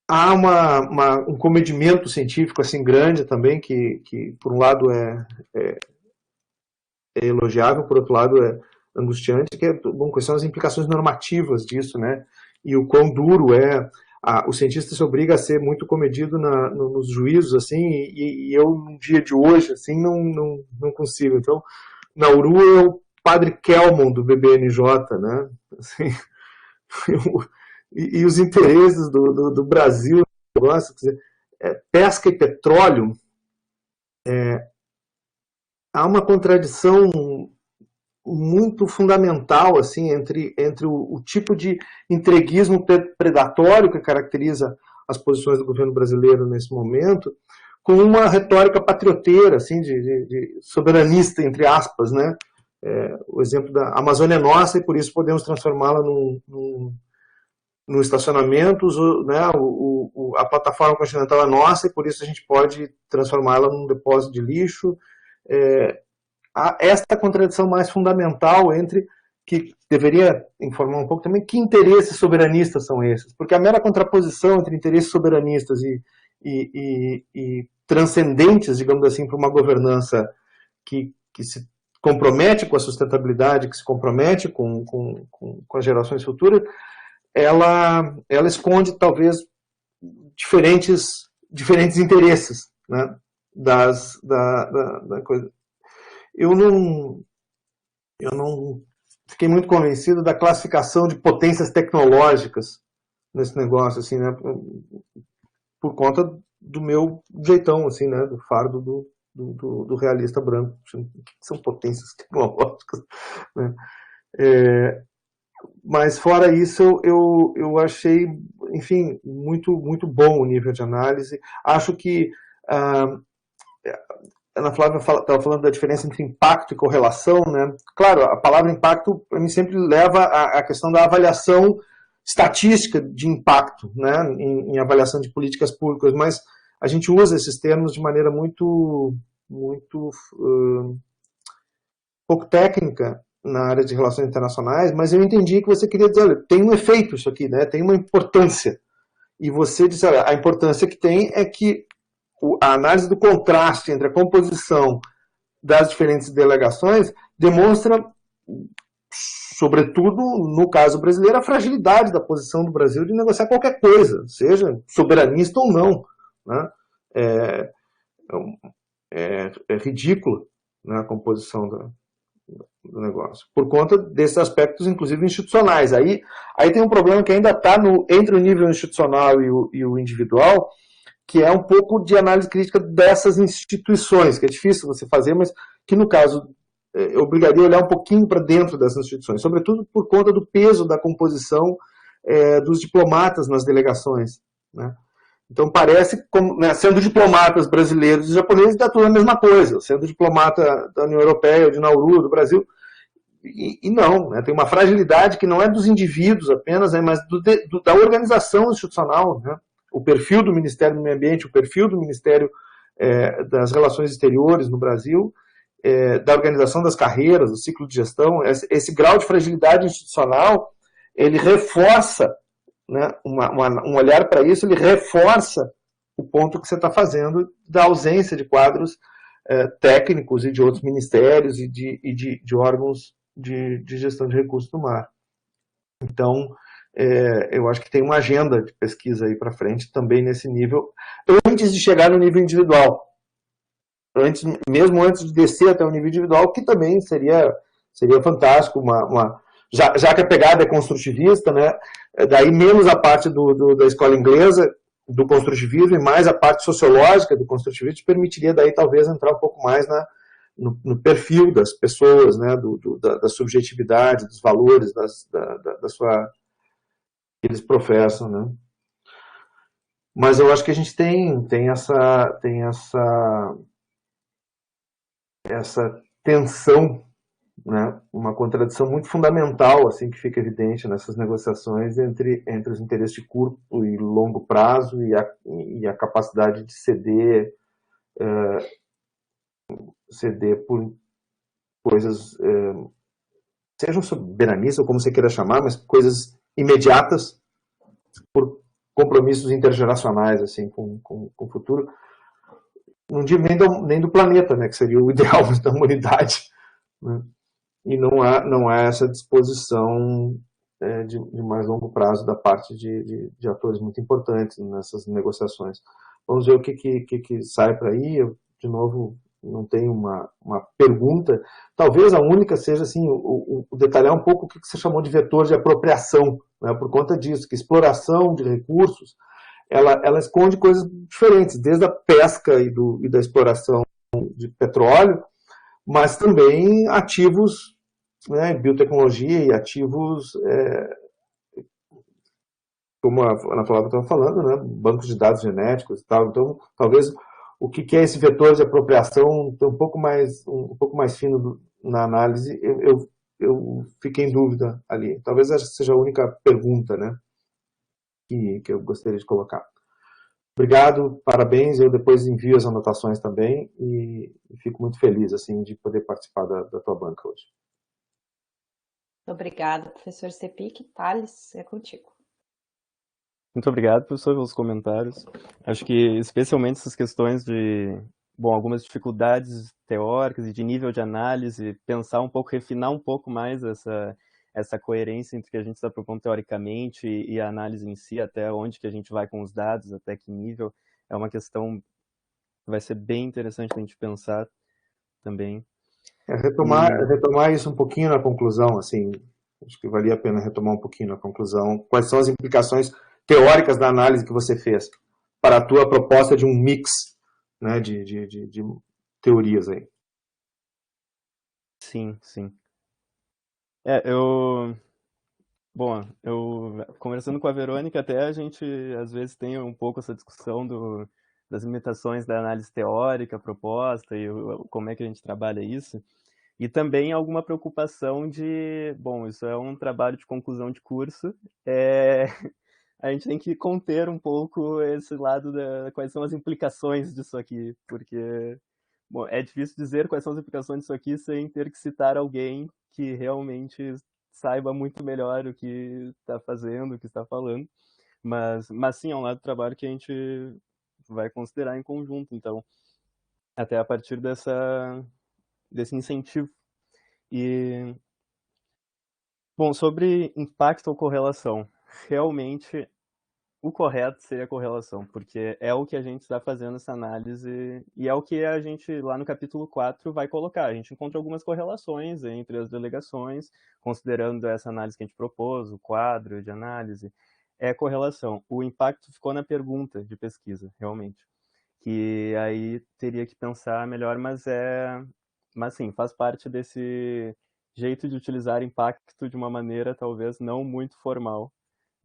Há um comedimento científico assim grande também, que por um lado é elogiável, por outro lado é angustiante, que quais são as implicações normativas disso, né? E o quão duro o cientista se obriga a ser muito comedido nos juízos, assim, e eu, no dia de hoje, assim, não consigo. Então, Nauru é o padre Kelmon do BBNJ, né? Assim, e os interesses do Brasil, negócio, quer dizer, pesca e petróleo, há uma contradição muito fundamental assim, entre o tipo de entreguismo predatório que caracteriza as posições do governo brasileiro nesse momento, com uma retórica patrioteira, assim, de soberanista, entre aspas, né? O exemplo da Amazônia é nossa e por isso podemos transformá-la num estacionamento, né? A plataforma continental é nossa e por isso a gente pode transformá-la num depósito de lixo. Há esta contradição mais fundamental que deveria informar um pouco também que interesses soberanistas são esses, porque a mera contraposição entre interesses soberanistas e transcendentes, digamos assim, para uma governança que se compromete com a sustentabilidade, que se compromete com as gerações futuras, ela esconde talvez diferentes interesses, né, da coisa. Eu não fiquei muito convencido da classificação de potências tecnológicas nesse negócio, assim, né, por conta do meu jeitão, assim, né, do fardo do realista branco. O que são potências tecnológicas, né? Mas fora isso, eu achei, enfim, muito, muito bom o nível de análise. Acho que Ana Flávia estava falando da diferença entre impacto e correlação, né? Claro, a palavra impacto, para mim, sempre leva à questão da avaliação estatística de impacto, né? Em avaliação de políticas públicas, mas a gente usa esses termos de maneira muito pouco técnica na área de relações internacionais, mas eu entendi que você queria dizer, olha, tem um efeito isso aqui, né? Tem uma importância. E você disse, olha, a importância que tem é que a análise do contraste entre a composição das diferentes delegações demonstra, sobretudo no caso brasileiro, a fragilidade da posição do Brasil de negociar qualquer coisa, seja soberanista ou não, né? É ridícula, né, a composição do negócio, por conta desses aspectos, inclusive institucionais. Aí tem um problema que ainda está entre o nível institucional e o individual, que é um pouco de análise crítica dessas instituições, que é difícil você fazer, mas que, no caso, obrigaria a olhar um pouquinho para dentro dessas instituições, sobretudo por conta do peso da composição dos diplomatas nas delegações, né? Então, parece, como, né, sendo diplomatas brasileiros e japoneses, dá tudo a mesma coisa, sendo diplomata da União Europeia, de Nauru, do Brasil, e não, né, tem uma fragilidade que não é dos indivíduos apenas, né, mas da organização institucional, né? O perfil do Ministério do Meio Ambiente, o perfil do Ministério das relações exteriores no Brasil, da organização das carreiras, do ciclo de gestão. Esse grau de fragilidade institucional, ele reforça, né, um olhar para isso, ele reforça o ponto que você está fazendo da ausência de quadros técnicos e de outros ministérios e de órgãos de gestão de recursos do mar. Então, eu acho que tem uma agenda de pesquisa aí para frente também nesse nível, antes de chegar no nível individual. Mesmo antes de descer até o nível individual, que também seria fantástico, já que a pegada é construtivista, né, daí menos a parte da escola inglesa, do construtivismo, e mais a parte sociológica do construtivismo, permitiria daí talvez entrar um pouco mais no perfil das pessoas, né, da subjetividade, dos valores da sua, que eles professam, né. Mas eu acho que a gente tem essa tensão, né, uma contradição muito fundamental, assim, que fica evidente nessas negociações entre os interesses de curto e longo prazo e a capacidade de ceder por coisas, sejam soberanistas ou como você queira chamar, mas coisas imediatas por compromissos intergeracionais, assim, com o futuro. Não digo nem do planeta, né, que seria o ideal da humanidade, né? E não há essa disposição de mais longo prazo da parte de atores muito importantes nessas negociações. Vamos ver o que sai para aí. Eu, de novo, não tenho uma pergunta. Talvez a única seja assim, o detalhar um pouco o que você chamou de vetor de apropriação, né, por conta disso, que exploração de recursos ela esconde coisas diferentes, desde a pesca e da exploração de petróleo, mas também ativos, né, biotecnologia e ativos, como a Ana Flávia estava falando, né, bancos de dados genéticos e tal. Então, talvez o que é esse vetor de apropriação um pouco mais fino na análise, eu fiquei em dúvida ali. Talvez essa seja a única pergunta, né, que eu gostaria de colocar. Obrigado, parabéns. Eu depois envio as anotações também e fico muito feliz assim de poder participar da tua banca hoje. Obrigada, professor Cepic. Thales, é contigo. Muito obrigado, professor, pelos comentários. Acho que especialmente essas questões de, algumas dificuldades teóricas e de nível de análise, pensar um pouco, refinar um pouco mais essa coerência entre o que a gente está propondo teoricamente e a análise em si, até onde que a gente vai com os dados, até que nível, é uma questão que vai ser bem interessante a gente pensar também. Retomar isso um pouquinho na conclusão, assim, acho que valia a pena retomar um pouquinho na conclusão. Quais são as implicações teóricas da análise que você fez para a tua proposta de um mix, né, de teorias aí? Sim. Eu conversando com a Verônica, até a gente às vezes tem um pouco essa discussão das limitações da análise teórica proposta e como é que a gente trabalha isso. E também alguma preocupação de, isso é um trabalho de conclusão de curso, a gente tem que conter um pouco esse lado quais são as implicações disso aqui, porque é difícil dizer quais são as implicações disso aqui sem ter que citar alguém que realmente saiba muito melhor o que está fazendo, o que está falando, mas sim, é um lado do trabalho que a gente vai considerar em conjunto, então, até a partir desse incentivo. E, sobre impacto ou correlação, realmente o correto seria a correlação, porque é o que a gente está fazendo essa análise e é o que a gente, lá no capítulo 4, vai colocar. A gente encontra algumas correlações entre as delegações, considerando essa análise que a gente propôs, o quadro de análise, é correlação. O impacto ficou na pergunta de pesquisa, realmente, que aí teria que pensar melhor, mas sim, faz parte desse jeito de utilizar impacto de uma maneira talvez não muito formal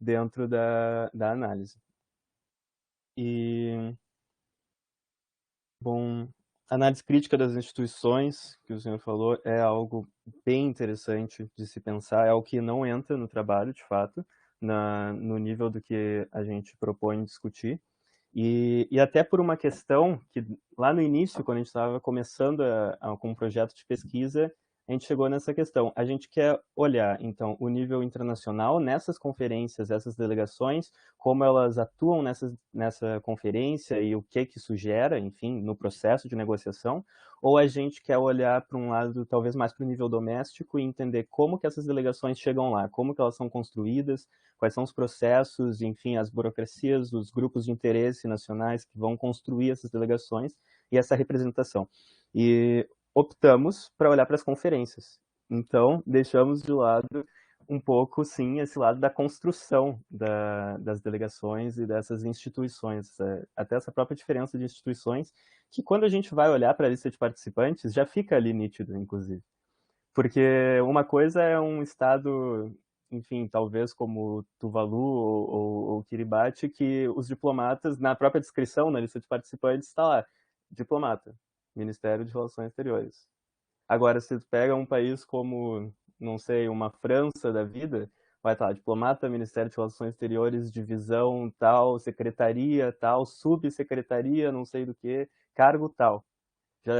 dentro da análise. E, análise crítica das instituições, que o senhor falou, é algo bem interessante de se pensar, é algo que não entra no trabalho, de fato, no nível do que a gente propõe discutir. E até por uma questão que lá no início, quando a gente estava começando com um projeto de pesquisa, a gente chegou nessa questão. A gente quer olhar, então, o nível internacional nessas conferências, essas delegações, como elas atuam nessa conferência e o que isso gera, enfim, no processo de negociação, ou a gente quer olhar para um lado, talvez mais para o nível doméstico e entender como que essas delegações chegam lá, como que elas são construídas, quais são os processos, enfim, as burocracias, os grupos de interesse nacionais que vão construir essas delegações e essa representação. E optamos para olhar para as conferências. Então, deixamos de lado um pouco, sim, esse lado da construção das delegações e dessas instituições, até essa própria diferença de instituições, que quando a gente vai olhar para a lista de participantes, já fica ali nítido, inclusive. Porque uma coisa é um estado, enfim, talvez como Tuvalu ou Kiribati, que os diplomatas, na própria descrição, na lista de participantes, está lá, diplomata, Ministério de Relações Exteriores. Agora, se tu pega um país como, não sei, uma França da vida, vai estar lá, diplomata, Ministério de Relações Exteriores, divisão tal, secretaria tal, subsecretaria, não sei do que, cargo tal. Já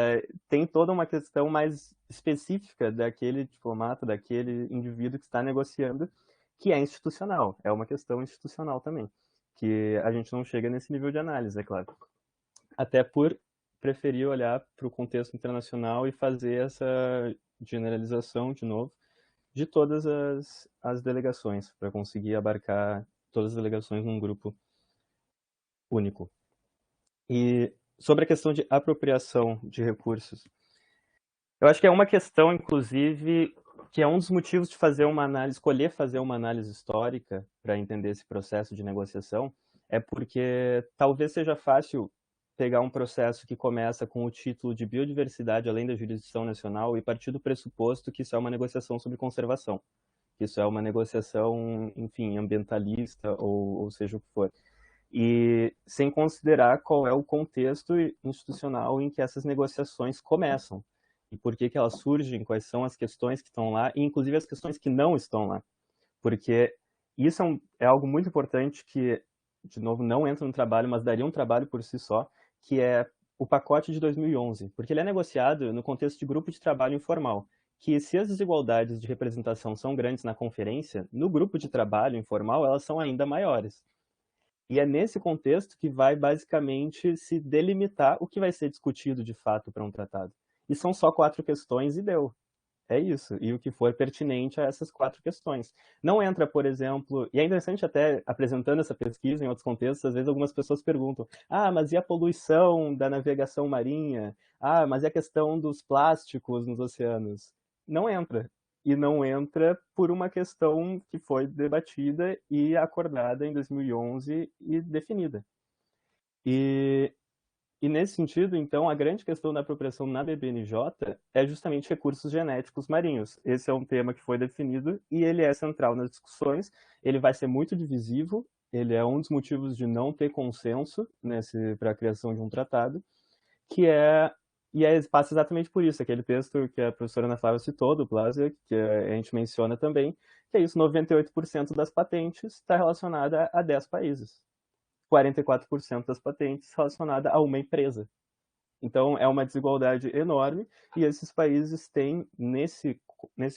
tem toda uma questão mais específica daquele diplomata, daquele indivíduo que está negociando, que é institucional, é uma questão institucional também, que a gente não chega nesse nível de análise, é claro. Até por preferir olhar para o contexto internacional e fazer essa generalização, de novo, de todas as delegações, para conseguir abarcar todas as delegações num grupo único. E sobre a questão de apropriação de recursos, eu acho que é uma questão, inclusive, que é um dos motivos de fazer uma análise, escolher fazer uma análise histórica para entender esse processo de negociação, é porque talvez seja fácil pegar um processo que começa com o título de biodiversidade além da jurisdição nacional e partir do pressuposto que isso é uma negociação sobre conservação, que isso é uma negociação, enfim, ambientalista ou seja o que for. E sem considerar qual é o contexto institucional em que essas negociações começam e por que elas surgem, quais são as questões que estão lá e inclusive as questões que não estão lá, porque isso é algo muito importante que, de novo, não entra no trabalho, mas daria um trabalho por si só, que é o pacote de 2011, porque ele é negociado no contexto de grupo de trabalho informal, que se as desigualdades de representação são grandes na conferência, no grupo de trabalho informal elas são ainda maiores. E é nesse contexto que vai basicamente se delimitar o que vai ser discutido de fato para um tratado. E são só 4 questões e deu. É isso. E o que for pertinente a essas 4 questões. Não entra, por exemplo, e é interessante até apresentando essa pesquisa em outros contextos, às vezes algumas pessoas perguntam: ah, mas e a poluição da navegação marinha? Ah, mas e a questão dos plásticos nos oceanos? Não entra. E não entra por uma questão que foi debatida e acordada em 2011 e definida. E nesse sentido, então, a grande questão da apropriação na BBNJ é justamente recursos genéticos marinhos. Esse é um tema que foi definido e ele é central nas discussões. Ele vai ser muito divisivo, ele é um dos motivos de não ter consenso para a criação de um tratado, passa exatamente por isso, aquele texto que a professora Ana Flávia citou, do Plaza, que a gente menciona também, que é isso, 98% das patentes está relacionada a 10 países. 44% das patentes relacionada a uma empresa. Então, é uma desigualdade enorme e esses países têm, nesse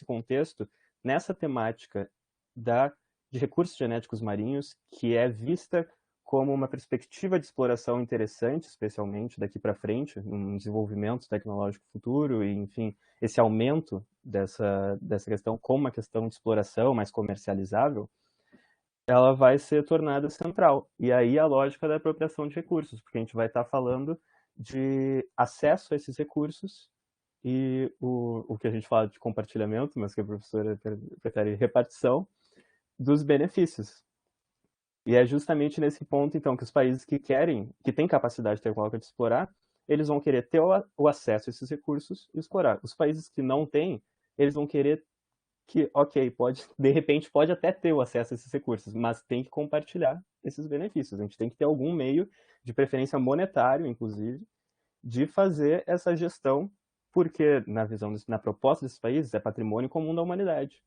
contexto, nessa temática de recursos genéticos marinhos, que é vista como uma perspectiva de exploração interessante, especialmente daqui para frente, um desenvolvimento tecnológico futuro e, enfim, esse aumento dessa questão como uma questão de exploração mais comercializável, ela vai ser tornada central. E aí a lógica da apropriação de recursos, porque a gente vai estar falando de acesso a esses recursos e o que a gente fala de compartilhamento, mas que a professora prefere repartição, dos benefícios. E é justamente nesse ponto, então, que os países que têm capacidade tecnológica de explorar, eles vão querer ter o acesso a esses recursos e explorar. Os países que não têm, eles vão querer que, ok, de repente pode até ter o acesso a esses recursos, mas tem que compartilhar esses benefícios. A gente tem que ter algum meio, de preferência monetário, inclusive, de fazer essa gestão, porque na proposta desses países é patrimônio comum da humanidade.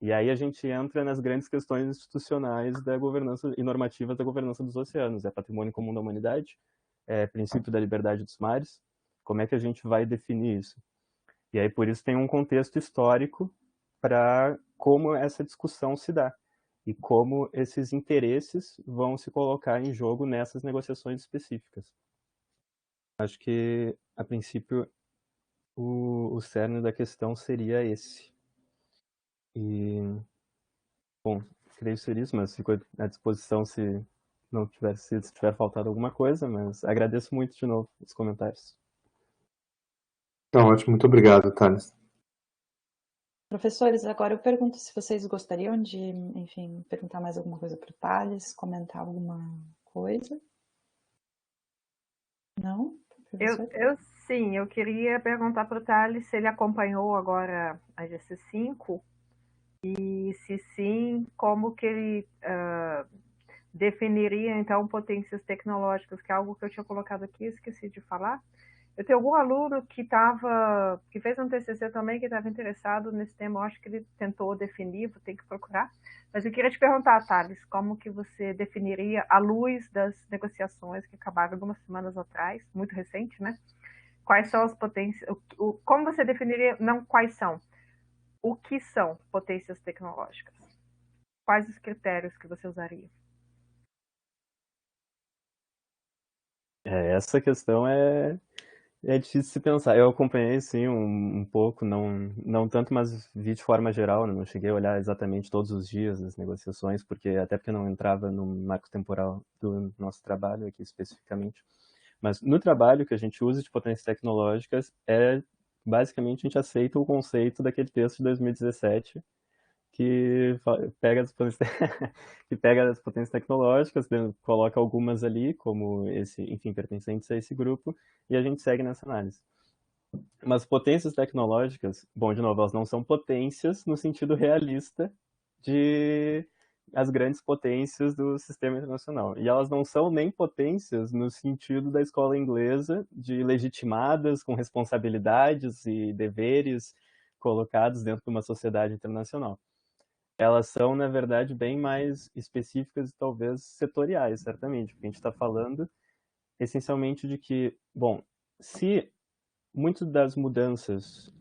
E aí a gente entra nas grandes questões institucionais da governança e normativas da governança dos oceanos. É patrimônio comum da humanidade, é princípio da liberdade dos mares. Como é que a gente vai definir isso? E aí por isso tem um contexto histórico para como essa discussão se dá e como esses interesses vão se colocar em jogo nessas negociações específicas. Acho que, a princípio, o cerne da questão seria esse. E, bom, creio ser isso, mas fico à disposição se não tiver, se tiver faltado alguma coisa, mas agradeço muito de novo os comentários. Então, ótimo, muito obrigado, Thales. Professores, agora eu pergunto se vocês gostariam de, enfim, perguntar mais alguma coisa para o Thales, comentar alguma coisa. Não? Sim, eu queria perguntar para o Thales se ele acompanhou agora a GC5 e, se sim, como que ele definiria, então, potências tecnológicas, que é algo que eu tinha colocado aqui e esqueci de falar. Eu tenho algum aluno que fez um TCC também, que estava interessado nesse tema, eu acho que ele tentou definir, vou ter que procurar. Mas eu queria te perguntar, Thales, como que você definiria, à luz das negociações que acabaram algumas semanas atrás, muito recente, né? Quais são as potências, como você definiria, não quais são, o que são potências tecnológicas? Quais os critérios que você usaria? Essa questão é difícil de se pensar. Eu acompanhei, sim, um pouco, não tanto, mas vi de forma geral, né? Não cheguei a olhar exatamente todos os dias as negociações, até porque não entrava no marco temporal do nosso trabalho aqui especificamente. Mas no trabalho que a gente usa de potências tecnológicas, basicamente a gente aceita o conceito daquele texto de 2017, que pega as potências, que pega as potências tecnológicas, coloca algumas ali como enfim, pertencentes a esse grupo, e a gente segue nessa análise. Mas potências tecnológicas, bom, de novo, elas não são potências no sentido realista de as grandes potências do sistema internacional. E elas não são nem potências no sentido da escola inglesa, de legitimadas, com responsabilidades e deveres colocados dentro de uma sociedade internacional. Elas são, na verdade, bem mais específicas e talvez setoriais, certamente, porque a gente está falando essencialmente de que, bom, se muitas das mudanças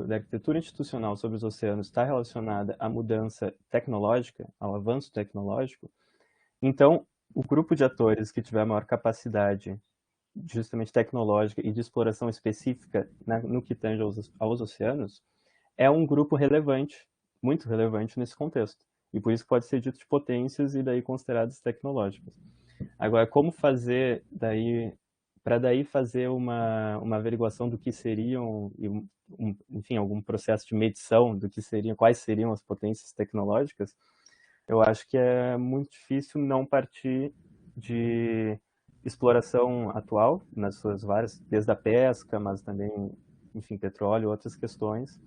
da arquitetura institucional sobre os oceanos está relacionada à mudança tecnológica, ao avanço tecnológico, então o grupo de atores que tiver maior capacidade justamente tecnológica e de exploração específica no que tange aos oceanos é um grupo relevante, muito relevante nesse contexto. E por isso pode ser dito de potências e daí consideradas tecnológicas. Agora, como fazer para daí fazer uma averiguação do que seriam, enfim, algum processo de medição do que seriam, quais seriam as potências tecnológicas, eu acho que é muito difícil não partir de exploração atual, nas suas várias, desde a pesca, mas também, enfim, petróleo e outras questões,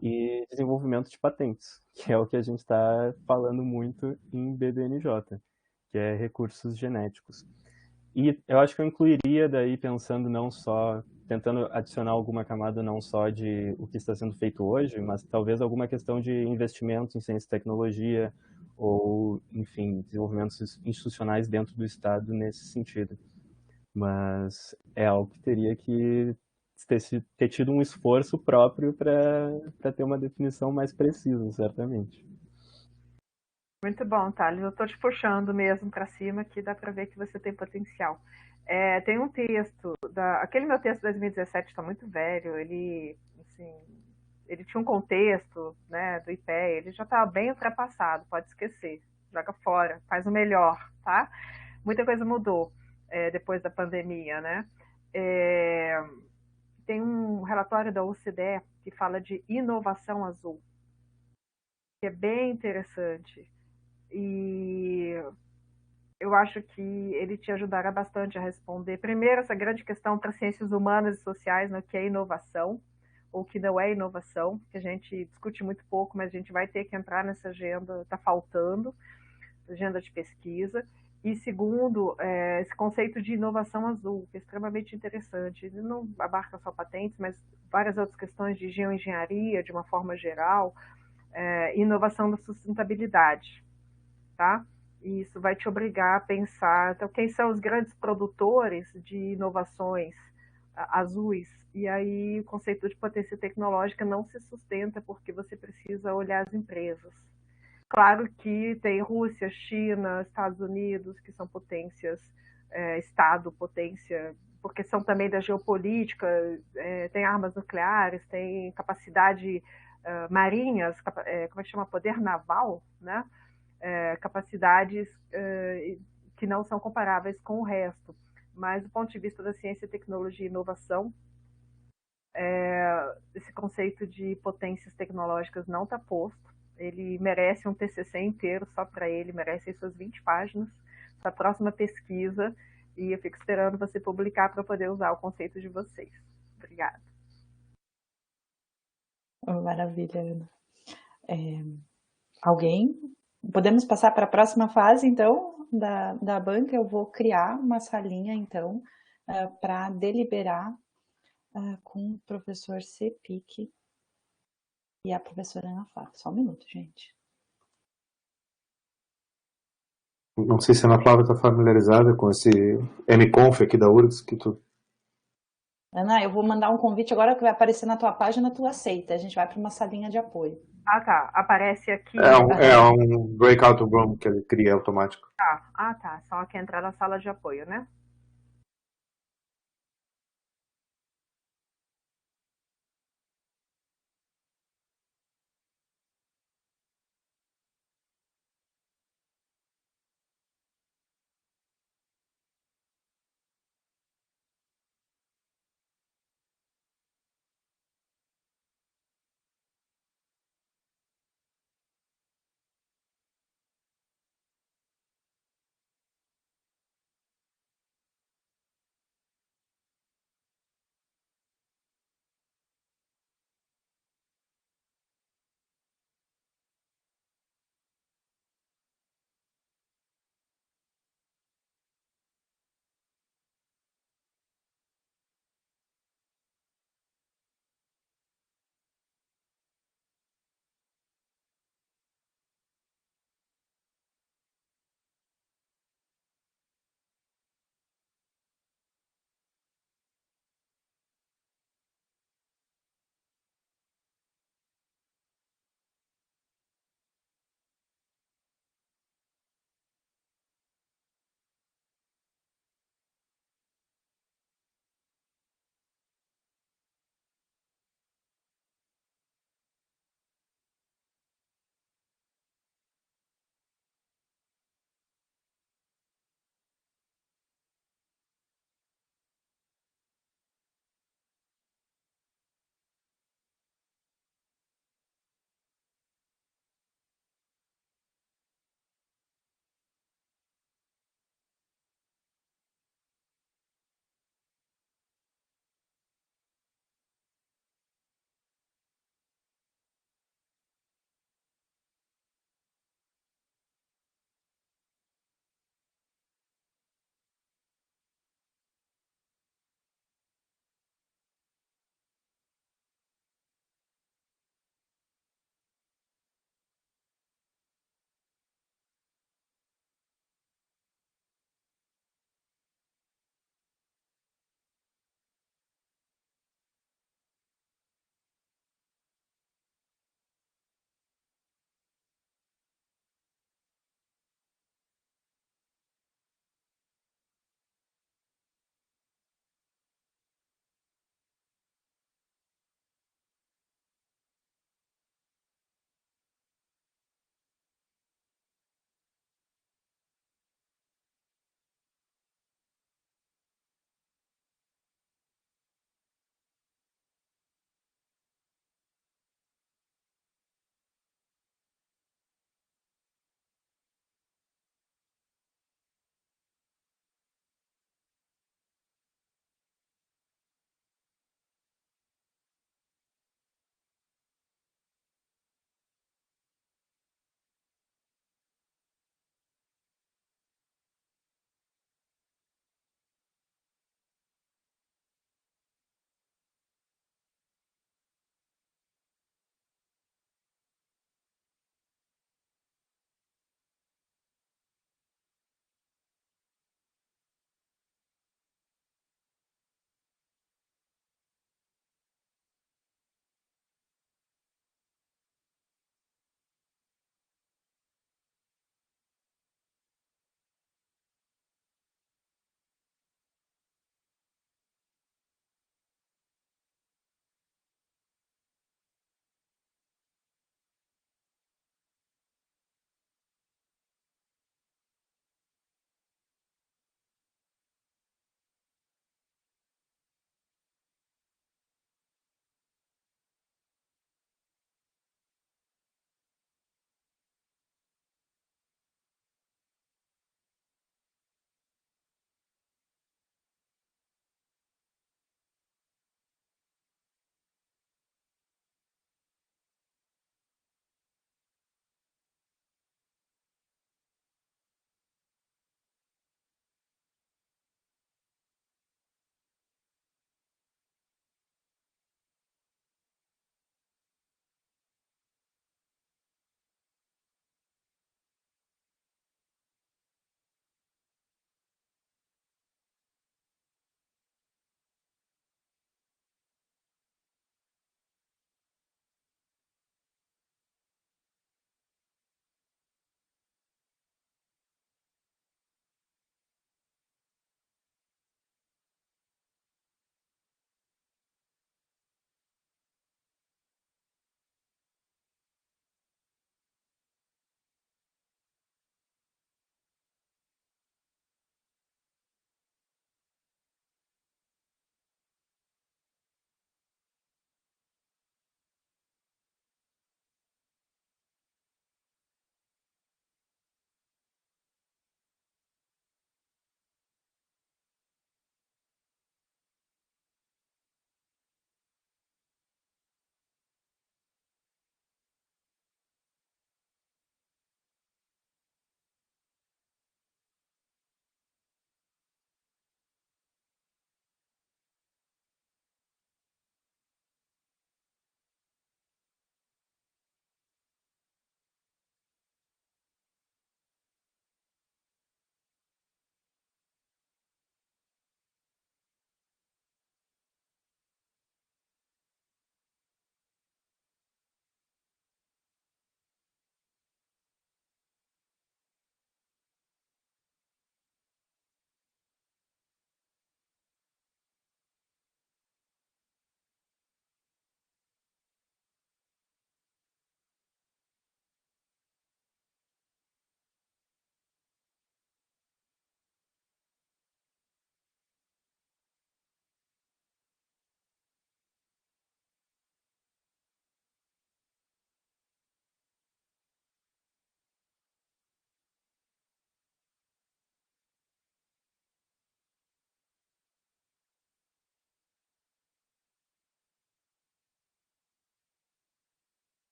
e desenvolvimento de patentes, que é o que a gente está falando muito em BBNJ, que é recursos genéticos. E eu acho que eu incluiria daí pensando não só, tentando adicionar alguma camada não só de o que está sendo feito hoje, mas talvez alguma questão de investimento em ciência e tecnologia ou, enfim, desenvolvimentos institucionais dentro do Estado nesse sentido. Mas é algo que teria que ter tido um esforço próprio para ter uma definição mais precisa, certamente. Muito bom, Thales. Eu estou te puxando mesmo para cima, que dá para ver que você tem potencial. Tem um texto, aquele meu texto de 2017 está muito velho, ele tinha um contexto, né, do IPEA, ele já está bem ultrapassado, pode esquecer, joga fora, faz o melhor, tá? Muita coisa mudou depois da pandemia, né? Tem um relatório da OCDE que fala de inovação azul, que é bem interessante. E eu acho que ele te ajudará bastante a responder, primeiro, essa grande questão para ciências humanas e sociais, no que é inovação, ou o que não é inovação, que a gente discute muito pouco, mas a gente vai ter que entrar nessa agenda, está faltando, agenda de pesquisa. E segundo, esse conceito de inovação azul, que é extremamente interessante. Ele não abarca só patentes, mas várias outras questões de geoengenharia, de uma forma geral, inovação da sustentabilidade, tá? E isso vai te obrigar a pensar, então, quem são os grandes produtores de inovações azuis? E aí o conceito de potência tecnológica não se sustenta porque você precisa olhar as empresas. Claro que tem Rússia, China, Estados Unidos, que são potências, Estado, potência, porque são também da geopolítica, tem armas nucleares, tem capacidade marinhas, como é que chama? Poder naval, né? Capacidades que não são comparáveis com o resto. Mas, do ponto de vista da ciência, tecnologia e inovação, esse conceito de potências tecnológicas não está posto. Ele merece um TCC inteiro só para ele, merece suas 20 páginas, sua próxima pesquisa, e eu fico esperando você publicar para poder usar o conceito de vocês. Obrigada. Maravilha, Ana. Alguém? Podemos passar para a próxima fase, então, da banca. Eu vou criar uma salinha, então, para deliberar com o professor Cepic e a professora Ana Flávia. Só um minuto, gente. Não sei se a Ana Flávia está familiarizada com esse MConf aqui da URGS, que tu... Ana, eu vou mandar um convite agora que vai aparecer na tua página, tu aceita. A gente vai para uma salinha de apoio. Ah, tá. Aparece aqui. É um breakout room que ele cria automático. Tá. Ah, tá. Só que entrar na sala de apoio, né?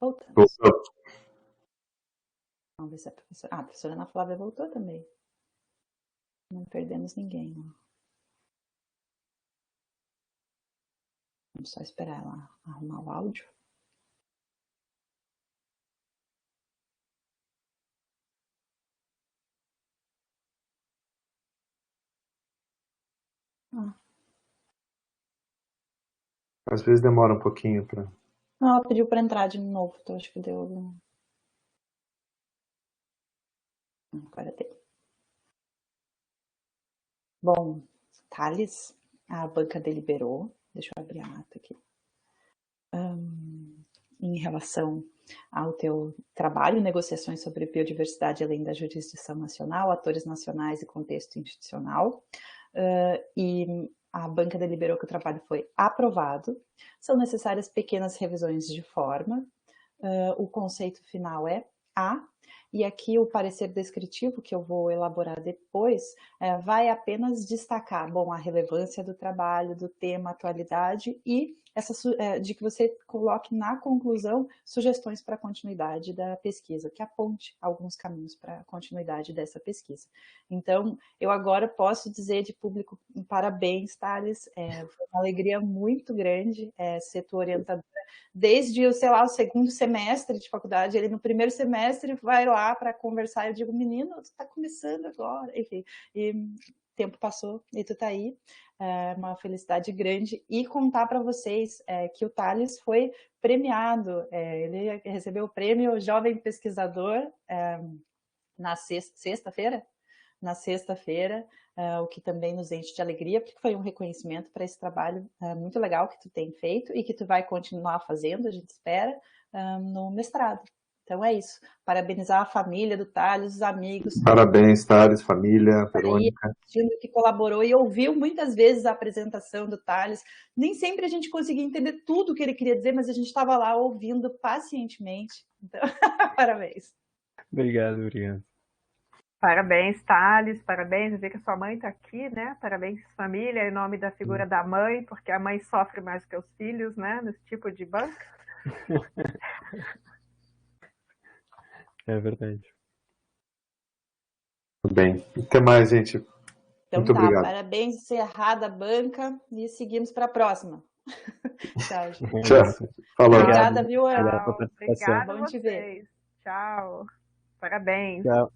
Voltamos. Voltou. Vamos ver se a professora... Ah, a professora Ana Flávia voltou também. Não perdemos ninguém, não. Vamos só esperar ela arrumar o áudio. Às vezes demora um pouquinho para... Não, ela pediu para entrar de novo, então acho que deu algum... Agora deu. Bom, Thales, a banca deliberou, deixa eu abrir a ata aqui, em relação ao teu trabalho, negociações sobre biodiversidade além da jurisdição nacional, atores nacionais e contexto institucional, e a banca deliberou que o trabalho foi aprovado, são necessárias pequenas revisões de forma, o conceito final é A, e aqui o parecer descritivo, que eu vou elaborar depois, vai apenas destacar, bom, a relevância do trabalho, do tema, atualidade e de que você coloque na conclusão sugestões para a continuidade da pesquisa, que aponte alguns caminhos para a continuidade dessa pesquisa. Então, eu agora posso dizer de público, parabéns, Thales, foi uma alegria muito grande ser tua orientadora, desde, sei lá, o segundo semestre de faculdade, ele no primeiro semestre vai lá para conversar, eu digo, menino, tu está começando agora, enfim, e o tempo passou e tu está aí, uma felicidade grande, e contar para vocês que o Thales foi premiado, ele recebeu o prêmio Jovem Pesquisador na sexta-feira, o que também nos enche de alegria, porque foi um reconhecimento para esse trabalho muito legal que tu tem feito e que tu vai continuar fazendo, a gente espera, no mestrado. Então é isso. Parabenizar a família do Thales, os amigos. Parabéns, Thales, família, Verônica. Que colaborou e ouviu muitas vezes a apresentação do Thales. Nem sempre a gente conseguia entender tudo o que ele queria dizer, mas a gente estava lá ouvindo pacientemente. Então, parabéns. Obrigado. Parabéns, Thales, parabéns, eu vi que a sua mãe está aqui, né? Parabéns, família, em nome da figura da mãe, porque a mãe sofre mais que os filhos, né? Nesse tipo de banca. É verdade. Tudo bem. Até mais, gente. Então muito obrigado. Parabéns, encerrada a banca e seguimos para a próxima. Tchau, gente. Tchau. Falou. Obrigada, viu, Obrigada a Bom te ver. Tchau. Parabéns. Tchau.